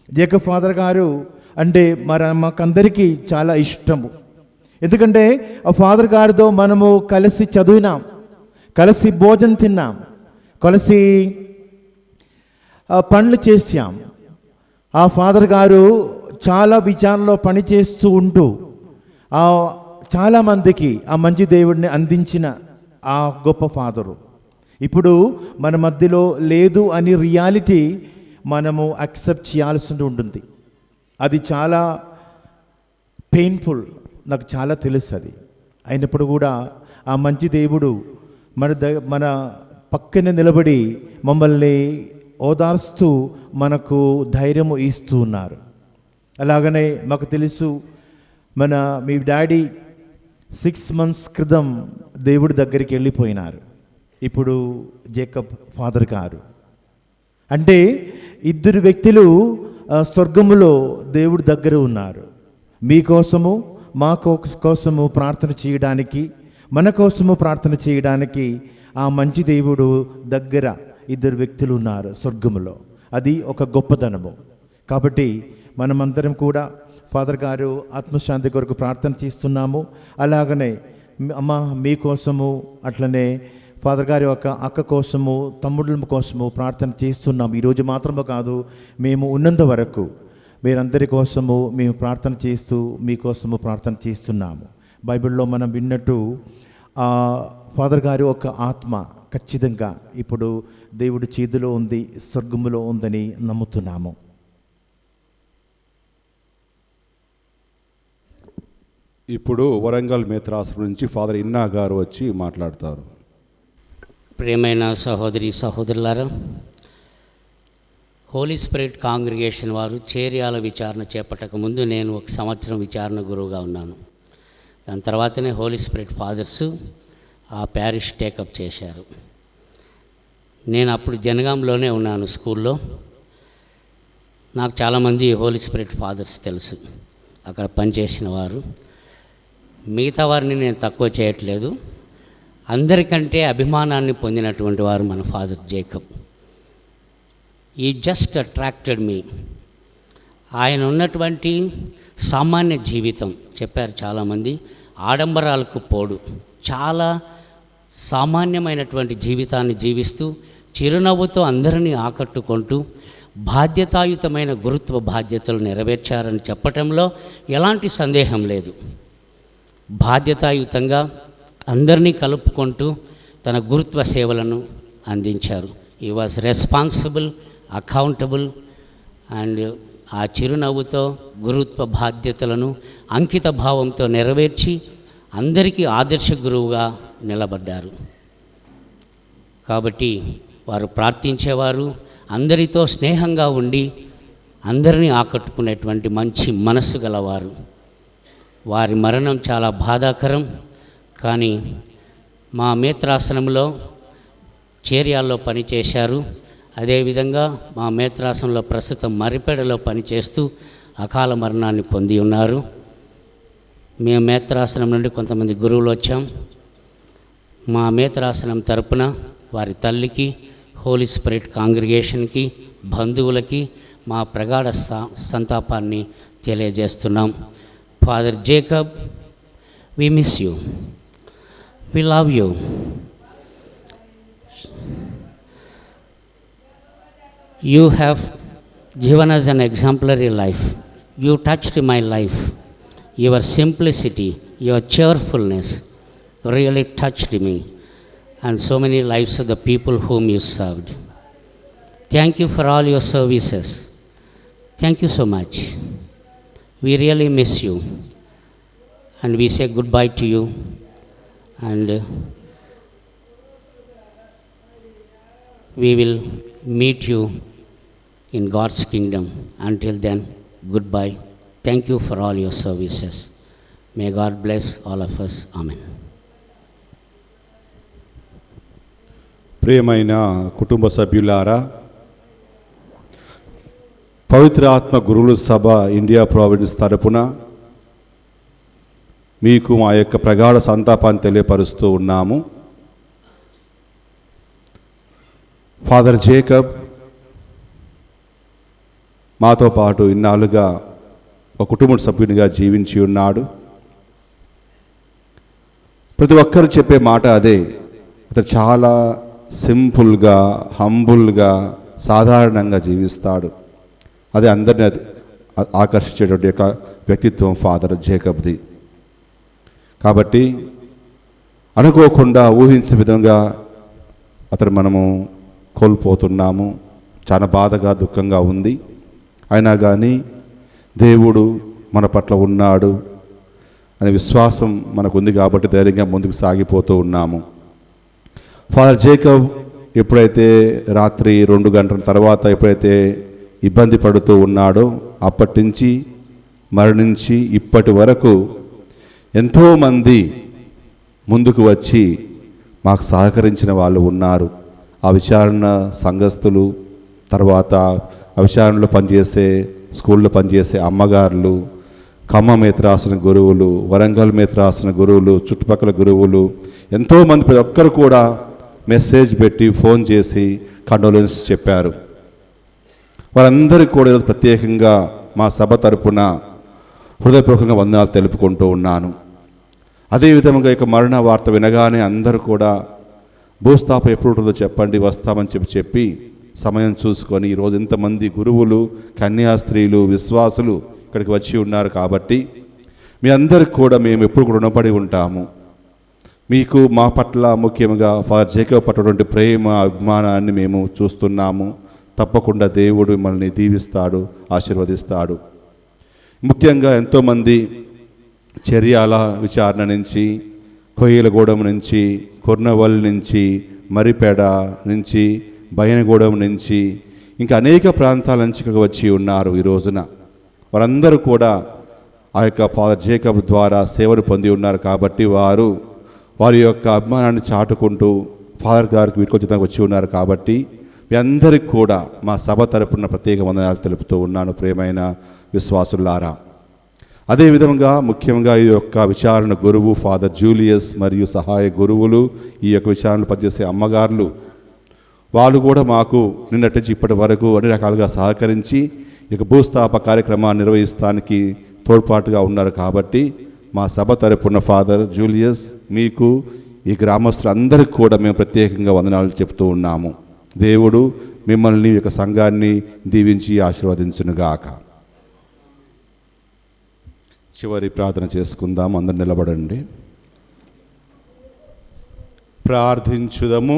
Speaker 7: జేకబ్ ఫాదర్ గారు అంటే మాకందరికీ చాలా ఇష్టము. ఎందుకంటే ఆ ఫాదర్ గారితో మనము కలిసి చదివినాం, కలిసి భోజనం తిన్నాం, కలిసి పనులు చేసాం. ఆ ఫాదర్ గారు చాలా విచారణలో పనిచేస్తూ ఉంటూ చాలామందికి ఆ మంచి దేవుడిని అందించిన ఆ గొప్ప ఫాదరు ఇప్పుడు మన మధ్యలో లేదు అని రియాలిటీ మనము యాక్సెప్ట్ చేయాల్సి ఉంటుంది. అది చాలా పెయిన్ఫుల్, నాకు చాలా తెలుసు అది. అయినప్పుడు కూడా ఆ మంచి దేవుడు మన పక్కన నిలబడి మమ్మల్ని ఓదార్స్తూ మనకు ధైర్యము ఇస్తూ ఉన్నారు. అలాగనే మాకు తెలుసు, మీ డాడీ 6 months క్రితం దేవుడి దగ్గరికి వెళ్ళిపోయినారు. ఇప్పుడు జేకబ్ ఫాదర్ గారు అంటే ఇద్దరు వ్యక్తులు స్వర్గములో దేవుడి దగ్గర ఉన్నారు. మీకోసము, మా కోసము ప్రార్థన చేయడానికి, మన కోసము ప్రార్థన చేయడానికి ఆ మంచి దేవుడు దగ్గర ఇద్దరు వ్యక్తులు ఉన్నారు స్వర్గములో. అది ఒక గొప్పదనము. కాబట్టి మనమందరం కూడా ఫాదర్ గారు ఆత్మశాంతి కొరకు ప్రార్థన చేస్తున్నాము. అలాగనే అమ్మ మీకోసము, అట్లనే ఫాదర్ గారి యొక్క అక్క కోసము, తమ్ముళ్ళ కోసము ప్రార్థన చేస్తున్నాము. ఈరోజు మాత్రమే కాదు, మేము ఉన్నంత వరకు మీరందరి కోసము మేము ప్రార్థన చేస్తూ మీకోసము ప్రార్థన చేస్తున్నాము. బైబిల్లో మనం విన్నట్టు ఫాదర్ గారి ఒక ఆత్మ ఖచ్చితంగా ఇప్పుడు దేవుడి చేతిలో ఉంది, స్వర్గములో ఉందని నమ్ముతున్నాము.
Speaker 4: ఇప్పుడు వరంగల్ మేత్రాశ్రమం నుంచి ఫాదర్ ఇన్నా గారు వచ్చి మాట్లాడతారు.
Speaker 10: ప్రియమైన సహోదరి సహోదరులారా, హోలీ స్పిరిట్ కాంగ్రిగేషన్ వారు చేర్యాల విచారణ చేపట్టక ముందు నేను 1 సంవత్సరం విచారణ గురువుగా ఉన్నాను. దాని తర్వాతనే హోలీ స్పిరిట్ ఫాదర్స్ ఆ ప్యారిష్ టేకప్ చేశారు. నేను అప్పుడు జనగాంలోనే ఉన్నాను స్కూల్లో. నాకు చాలామంది హోలీ స్పిరిట్ ఫాదర్స్ తెలుసు, అక్కడ పనిచేసిన వారు. మిగతా వారిని నేను తక్కువ చేయట్లేదు. అందరికంటే అభిమానాన్ని పొందినటువంటి వారు మన ఫాదర్ జేకబ్. ఈ జస్ట్ అట్రాక్టెడ్ మీ. ఆయన ఉన్నటువంటి సామాన్య జీవితం చెప్పారు చాలామంది, ఆడంబరాలకు పోడు, చాలా సామాన్యమైనటువంటి జీవితాన్ని జీవిస్తూ చిరునవ్వుతో అందరినీ ఆకట్టుకుంటూ బాధ్యతాయుతమైన గురుత్వ బాధ్యతలు నెరవేర్చారని చెప్పటంలో ఎలాంటి సందేహం లేదు. బాధ్యతాయుతంగా అందరినీ కలుపుకుంటూ తన గురుత్వ సేవలను అందించారు. ఈ వాజ్ రెస్పాన్సిబుల్, అకౌంటబుల్ అండ్ ఆ చిరునవ్వుతో గురుత్వ బాధ్యతలను అంకిత భావంతో నెరవేర్చి అందరికీ ఆదర్శ గురువుగా నిలబడ్డారు. కాబట్టి వారు ప్రార్థించేవారు, అందరితో స్నేహంగా ఉండి అందరినీ ఆకట్టుకునేటువంటి మంచి మనస్సు గలవారు. వారి మరణం చాలా బాధాకరం. కానీ మా మేత్రాసనంలో చేర్యాల్లో పనిచేశారు. అదేవిధంగా మా మేత్రాసనంలో ప్రస్తుతం మర్రిపేడలో పనిచేస్తూ అకాల మరణాన్ని పొంది ఉన్నారు. మేము మేత్రాసనం నుండి కొంతమంది గురువులు వచ్చాం. మా మేత్రాసనం తరపున వారి తల్లికి, హోలీ స్పిరిట్ కాంగ్రిగేషన్కి, బంధువులకి మా ప్రగాఢ సంతాపాన్ని తెలియజేస్తున్నాం. Father Jacob, we miss you, we love you. You have given us an exemplary life. You touched my life. Your simplicity, your cheerfulness really touched me and so many lives of the people whom you served. Thank you for all your services. Thank you so much. We really miss you and we say goodbye to you, and we will meet you in God's kingdom. Until then, goodbye. Thank you for all your services. May God bless all of us. Amen.
Speaker 4: ప్రియమైన కుటుంబ సభ్యులారా, పవిత్ర ఆత్మ గురువుల సభ India province తరపున మీకు మా యొక్క ప్రగాఢ సంతాపాన్ని తెలియపరుస్తూ ఉన్నాము. ఫాదర్ జేకబ్ మాతో పాటు ఇన్నాళ్ళుగా ఒక కుటుంబ సభ్యునిగా జీవించి ఉన్నాడు. ప్రతి ఒక్కరు చెప్పే మాట అదే, అతను చాలా సింపుల్గా, హంబుల్గా, సాధారణంగా జీవిస్తాడు. అదే అందరినీ ఆకర్షించేటువంటి యొక్క వ్యక్తిత్వం ఫాదర్ జేకబ్ది. కాబట్టి అనుకోకుండా ఊహించిన విధంగా అతను మనము కోల్పోతున్నాము. చాలా బాధగా, దుఃఖంగా ఉంది. అయినా కానీ దేవుడు మన పట్ల ఉన్నాడు అనే విశ్వాసం మనకు ఉంది కాబట్టి ధైర్యంగా ముందుకు సాగిపోతూ ఉన్నాము. ఫాదర్ జేకబ్ ఎప్పుడైతే రాత్రి 2 గంటల తర్వాత ఎప్పుడైతే ఇబ్బంది పడుతూ ఉన్నాడో అప్పటి నుంచి మరణించి ఇప్పటి వరకు ఎంతోమంది ముందుకు వచ్చి మాకు సహకరించిన వాళ్ళు ఉన్నారు. ఆ విచారణ సంఘస్థులు, తర్వాత ఆ విచారణలో పనిచేసే స్కూల్లో పనిచేసే అమ్మగారులు, ఖమ్మం మేత్రాసన గురువులు, వరంగల్ మేత్రాసన గురువులు, చుట్టుపక్కల గురువులు ఎంతోమంది, ప్రతి ఒక్కరు కూడా మెసేజ్ పెట్టి ఫోన్ చేసి కండోలెన్స్ చెప్పారు. వారందరికీ కూడా ప్రత్యేకంగా మా సభ తరపున హృదయపూర్వకంగా వందనాలు తెలుపుకుంటూ ఉన్నాను. అదేవిధంగా ఇక మరణ వార్త వినగానే అందరూ కూడా భూస్థాపన ఎప్పుడు ఉంటుందో చెప్పండి, వస్తామని చెప్పి సమయం చూసుకొని ఈరోజు ఇంతమంది గురువులు, కన్యాస్త్రీలు, విశ్వాసులు ఇక్కడికి వచ్చి ఉన్నారు. కాబట్టి మీ అందరికి కూడా మేము ఎప్పుడు కూడా రుణపడి ఉంటాము. మీకు మా పట్ల, ముఖ్యంగా ఫాదర్ జేకబ్ పట్టినటువంటి ప్రేమ, అభిమానాన్ని మేము చూస్తున్నాము. తప్పకుండా దేవుడు మిమ్మల్ని దీవిస్తాడు, ఆశీర్వదిస్తాడు. ముఖ్యంగా ఎంతోమంది చర్యాల విచారణ నుంచి, కొయ్యలగూడెం నుంచి, కొర్నవల్ నుంచి, మర్రిపేడ నుంచి, బయనగూడెం నుంచి, ఇంకా అనేక ప్రాంతాల నుంచి ఇక్కడికి వచ్చి ఉన్నారు. ఈ రోజున వారందరూ కూడా ఆ యొక్క ఫాదర్ జేకబ్ ద్వారా సేవలు పొంది ఉన్నారు. కాబట్టి వారి యొక్క అభిమానాన్ని చాటుకుంటూ ఫాదర్ గారికి వీటికొచ్చి వచ్చి ఉన్నారు. కాబట్టి మీ అందరికీ కూడా మా సభ తరపున ప్రత్యేక వందనాలు తెలుపుతూ ఉన్నాను, ప్రియమైన విశ్వాసులారా. అదేవిధంగా ముఖ్యంగా ఈ యొక్క విచారణ గురువు ఫాదర్ జూలియస్ మరియు సహాయ గురువులు, ఈ యొక్క విచారణలు పనిచేసే అమ్మగారులు, వాళ్ళు కూడా మాకు నిన్నటి నుంచి ఇప్పటి వరకు అన్ని రకాలుగా సహకరించి ఇక భూస్థాపన కార్యక్రమాన్ని నిర్వహిస్తానికి తోడ్పాటుగా ఉన్నారు. కాబట్టి మా సభ తరపున ఫాదర్ జూలియస్, మీకు, ఈ గ్రామస్తులందరికీ కూడా మేము ప్రత్యేకంగా వందనాలు చెప్తూ ఉన్నాము. దేవుడు మిమ్మల్ని, ఈ యొక్క సంఘాన్ని దీవించి ఆశీర్వదించునుగాక. చివరి ప్రార్థన చేసుకుందాం. అందరు నిలబడండి, ప్రార్థించుదము.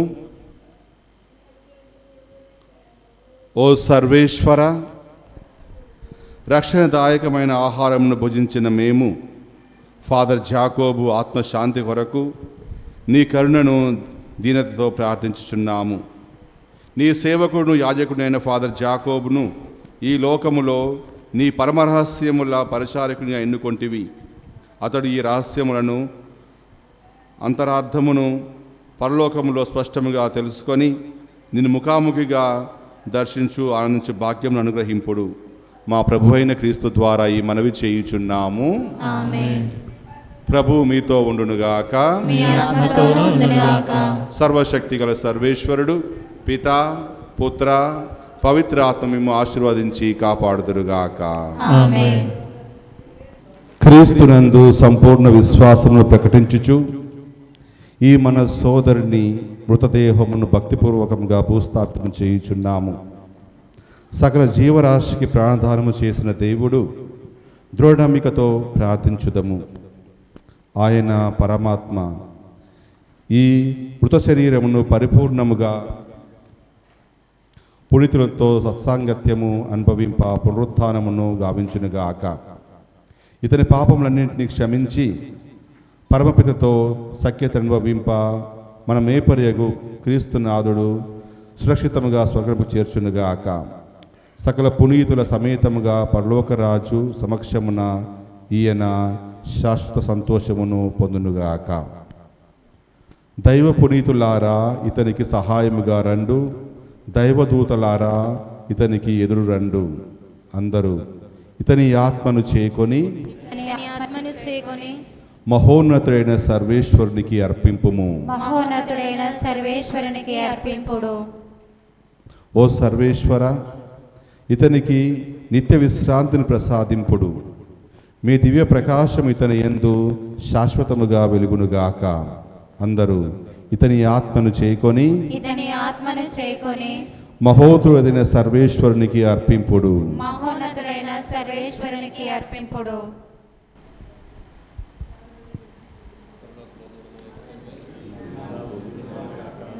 Speaker 4: ఓ సర్వేశ్వర, రక్షణదాయకమైన ఆహారమును భుజించిన మేము ఫాదర్ జాకోబు ఆత్మశాంతి కొరకు నీ కరుణను దీనతతో ప్రార్థించుచున్నాము. నీ సేవకుడు యాజకుడైన ఫాదర్ జాకోబును ఈ లోకములో నీ పరమరహస్యముల పరిచారకునిగా ఎన్నుకొంటివి. అతడు ఈ రహస్యములను అంతరార్థమును పరలోకములో స్పష్టముగా తెలుసుకొని నిన్ను ముఖాముఖిగా దర్శించు ఆనందించు భాగ్యమును అనుగ్రహింపుడు. మా ప్రభు అయిన క్రీస్తు ద్వారా ఈ మనవి చేయుచున్నాము. ప్రభు మీతో ఉండునుగాక. సర్వశక్తి గల సర్వేశ్వరుడు పిత పుత్ర పవిత్ర ఆత్మ మిమ్ము ఆశీర్వదించి కాపాడుదురుగాక. క్రీస్తునందు సంపూర్ణ విశ్వాసమును ప్రకటించుచు ఈ మన సోదరుని మృతదేహమును భక్తిపూర్వకంగా భూస్థాపితం చేయుచున్నాము. సకల జీవరాశికి ప్రాణదానము చేసిన దేవుడు దృఢనమ్మికతో ప్రార్థించుదము. ఆయన పరమాత్మ ఈ మృత శరీరమును పరిపూర్ణముగా పుణితులతో సత్సాంగత్యము అనుభవింప పునరుత్థానమును గావించునుగాక. ఇతని పాపములన్నింటినీ క్షమించి పరమపితతో సఖ్యత అనుభవింప మన మేపరియగు క్రీస్తునాథుడు సురక్షితముగా స్వర్గముకు చేర్చునుగాక. సకల పునీతుల సమేతముగా పరలోకరాజు సమక్షమున ఈయన శాశ్వత సంతోషమును పొందునుగాక. దైవ పునీతులారా ఇతనికి సహాయముగా రండు, దైవదూతలారా ఇతనికి ఎదురు రండు. అందరూ ఇతని ఆత్మను చేకొని మహోన్నతుడైన సర్వేశ్వరునికి అర్పింపుము.
Speaker 5: మహోన్నతుడైన సర్వేశ్వరునికి అర్పింపుడు.
Speaker 4: ఓ సర్వేశ్వర, ఇతనికి నిత్య విశ్రాంతిని ప్రసాదింపుడు. మీ దివ్య ప్రకాశం ఇతని యందు శాశ్వతముగా వెలుగునుగాక. అందరూ ఇతని ఆత్మను చేకొని మహోన్నతుడైన సర్వేశ్వరునికి అర్పింపుడు.
Speaker 5: మహోన్నతుడైన సర్వేశ్వరునికి అర్పింపుడు.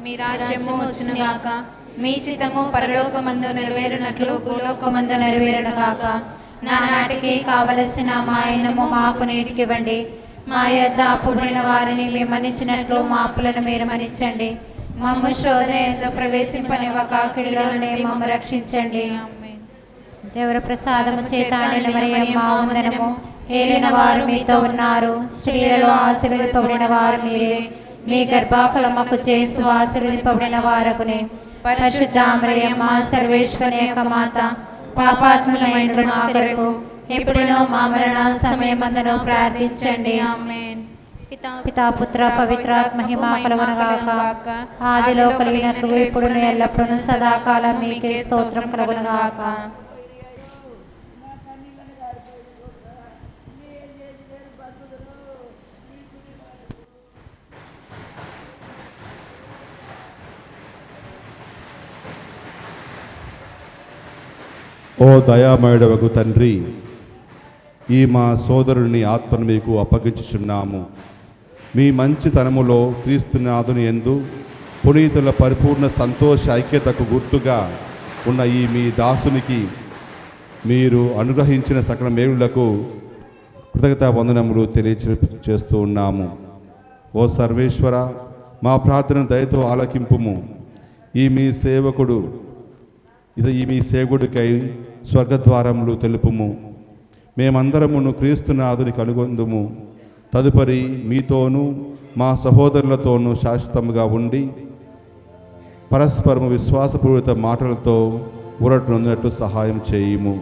Speaker 2: మీ రాజ్యము వచ్చునుగాక. మీ చిత్తము పరలోకమందు నెరవేరునట్లు భూలోకమందు నెరవేరునుగాక.
Speaker 5: నానాటికి కావలసిన మా అన్నము మాకు నేటికివ్వండి. మా యొద్ద అప్పుడైన వారిని మేము మన్నించినట్లు మా అప్పులను మీరు మన్నించండి. మమ్ము శోధన యందు ప్రవేశింపనివ్వక కీడులోనే మమ్ము రక్షించండి. దేవర ప్రసాదము చేత నిండిన మరియమ్మ వందనము. ఏలిన వారు మీతో ఉన్నారు, స్త్రీలలో ఆశీర్వదింపబడిన వారు మీరే. మీ గర్భఫలముకు చేసు ఆశీర్వదింపబడిన వారకునే. పరిశుద్ధ మరియమ్మ సర్వేశ్వరుని యొక్క మాత, పాపాత్ములైన మా కొరకు ఎప్పుడునూ మా మరణ సమయమందును ప్రార్థించండి. పితా పుత్ర పవిత్రాత్మ మహిమ కలుగునుగాక. ఆదిలో కలిగినట్లు ఇప్పుడు ఎల్లప్పుడూ సదాకాలం మీకే స్తోత్రం కలుగునుగాక.
Speaker 4: ఓ దయామయుడవగు తండ్రి, ఈ మా సోదరుని ఆత్మను మీకు అప్పగించుచున్నాము. మీ మంచితనములో క్రీస్తునాథుని యందు పునీతుల పరిపూర్ణ సంతోష ఐక్యతకు గుర్తుగా ఉన్న ఈ మీ దాసునికి మీరు అనుగ్రహించిన సకల మేలులకు కృతజ్ఞతా వందనములు తెలియచేస్తూ ఉన్నాము. ఓ సర్వేశ్వర, మా ప్రార్థన దయతో ఆలకింపుము. ఈ మీ సేవకుడికై స్వర్గద్వారములు తెలుపుము. మేమందరమును క్రీస్తునాథుని కనుగొందుము. తదుపరి మీతోనూ మా సహోదరులతోనూ శాశ్వతముగా ఉండి పరస్పరము విశ్వాసపూరిత మాటలతో ఊరట నొందినట్టు సహాయం చేయుము.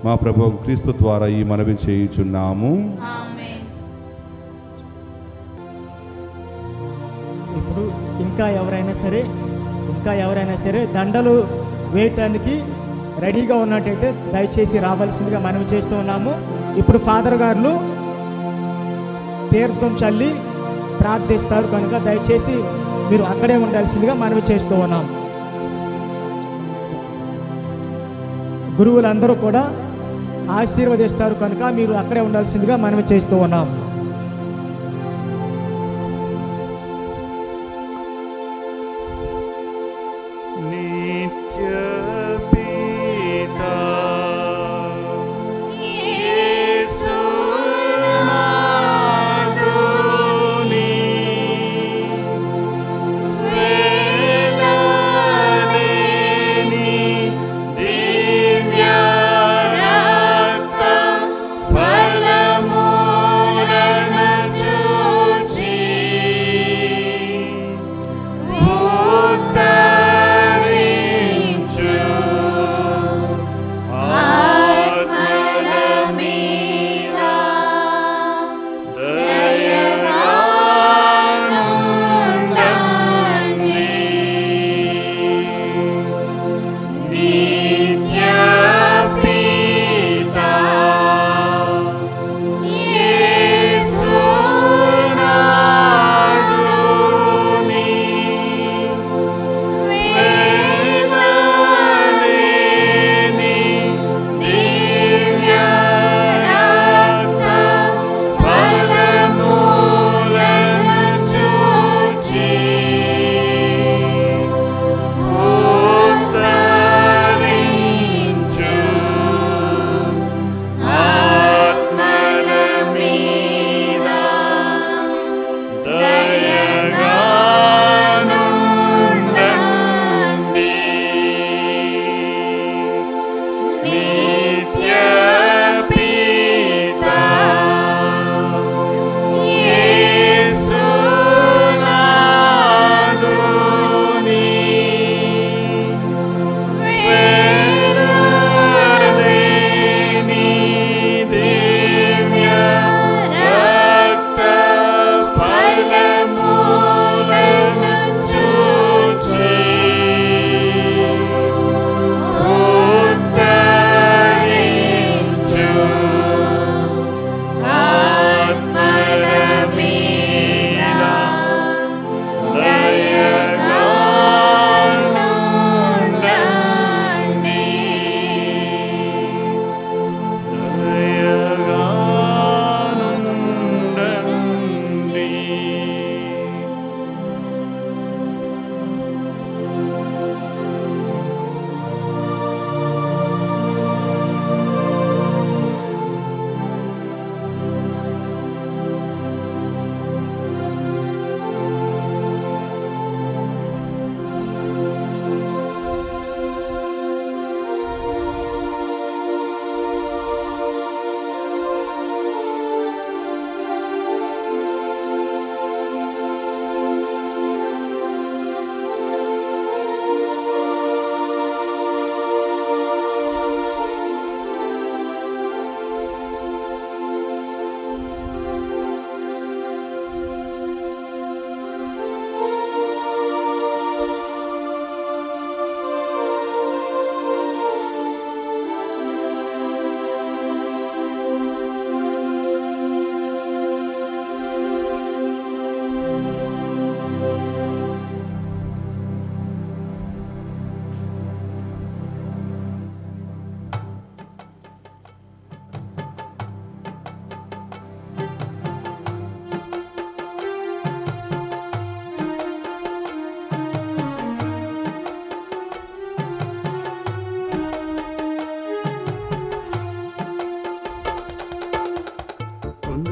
Speaker 4: మా ప్రభు క్రీస్తు ద్వారా ఈ మనవి చేయుచున్నాము.
Speaker 8: ఇప్పుడు ఇంకా ఎవరైనా సరే దండలు వేయటానికి రెడీగా ఉన్నట్టయితే దయచేసి రావాల్సిందిగా మనవి చేస్తూ ఉన్నాము. ఇప్పుడు ఫాదర్ గారు తీర్థం చల్లి ప్రార్థిస్తారు కనుక దయచేసి మీరు అక్కడే ఉండాల్సిందిగా మనవి చేస్తూ ఉన్నాము. గురువులందరూ కూడా ఆశీర్వదిస్తారు కనుక మీరు అక్కడే ఉండాల్సిందిగా మనవి చేస్తూ ఉన్నాము.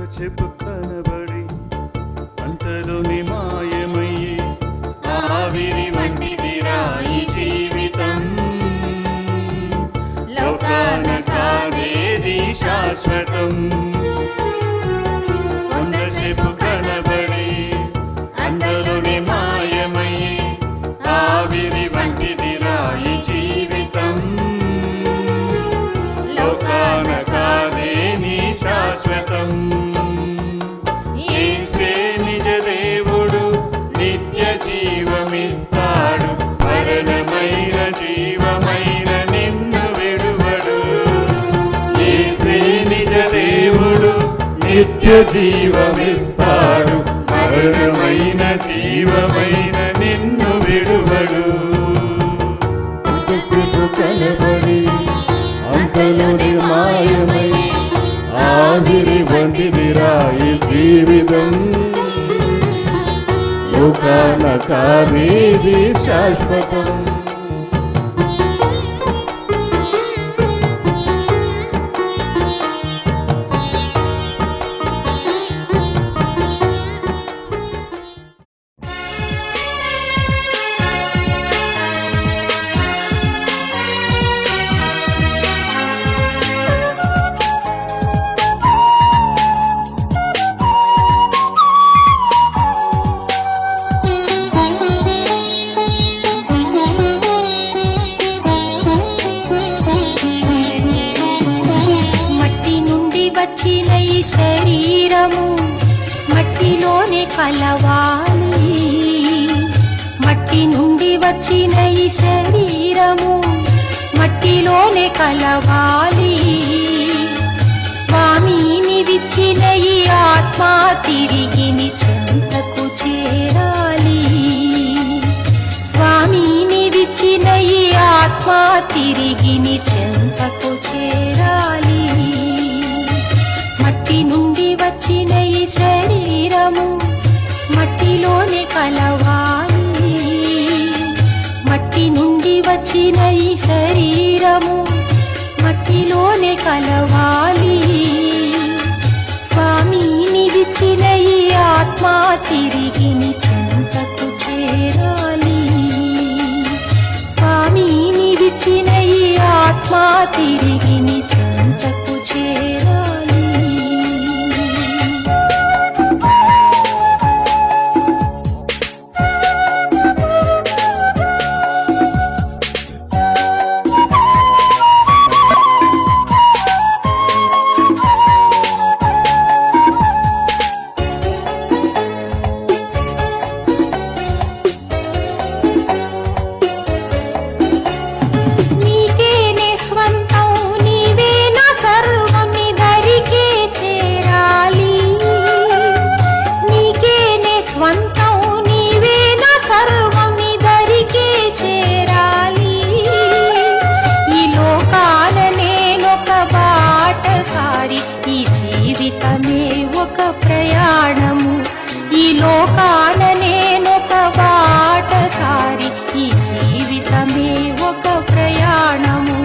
Speaker 1: చెపు కనబడి అంతలోని మాయమయ్యి ఆవిరి వంటిదిరా ఈ జీవితం. లోకాన కాదేది శాశ్వతం. కొంతసేపు కనబడి అంతలోని మాయమయ్యి ఆవిరి వంటిదిరా ఈ జీవితం. లోకాన కాదేది శాశ్వతం. యేసే నిజ దేవుడు నిత్య జీవమిస్తాడు. మరణమైన జీవమైన నిన్ను విడువడు. యేసే నిజ దేవుడు నిత్య జీవమిస్తాడు. మరణమైన జీవమైన నిన్ను విడువడు. కనబడి అంతలోని మాయమై ఆవిరి వంటిదిరా ఈ జీవితం. లోకాన కాదేది శాశ్వతం.
Speaker 5: కలవాలి. మట్టి నుండి వచ్చిన ఈ శరీరము మట్టిలోనే కలవాలి. స్వామిని విచ్చిన ఈ ఆత్మ తిరిగి నీ చెంతకు చేరాలి. స్వామిని విచ్చిన ఈ ఆత్మ తిరిగి నీ చెంతకు చేరాలి. మట్టి నుండి వచ్చిన ఈ శరీరము మట్టిలోనే కలవాలి. మట్టి నుండి వచ్చిన ఈ శరీరము మట్టిలోనే కలవాలి. స్వామిని విచ్చిన ఈ ఆత్మ తిరిగి నీ చెంతకు చేరాలి. స్వామిని విచ్చిన ఈ ఆత్మ తిరిగి నీ చెంతకు చేరాలి. ప్రయాణము ఈ లోకాన నేనొక బాటసారి. ఈ జీవితమే ఒక ప్రయాణము.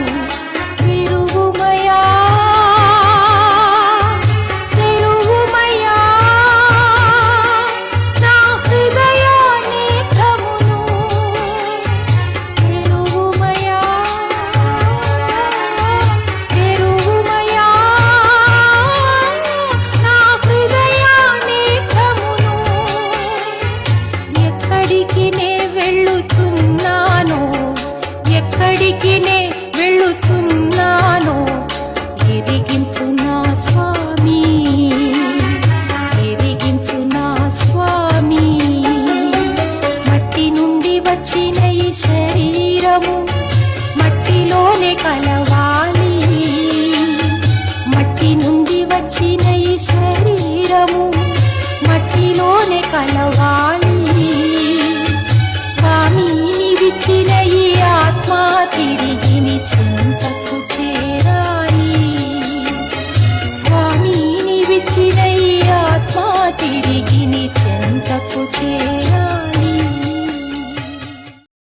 Speaker 5: తిరుగుమయా తిరుగుమయా నా హృదయాన్ని కమును. తిరుగుమయా తిరుగుమయా నా హృదయాన్ని కమును. ఎక్కడికి నే వెళ్ళుతున్నానో ఎక్కడికి నే వెళ్ళుతున్నానో ఎరిగించు నా స్వామి. ఎరిగించు నా స్వామి. మట్టి నుండి వచ్చిన ఈ శరీరము మట్టిలోనే కలవాలి. మట్టి నుండి వచ్చిన ఈ శరీరము మట్టిలోనే కలవాలి. స్వామిని విచ్చిన ఈ ఆత్మ తిరిగి నీ చెంతకు చేరాలి. స్వామిని విచ్చిన ఈ ఆత్మ తిరిగి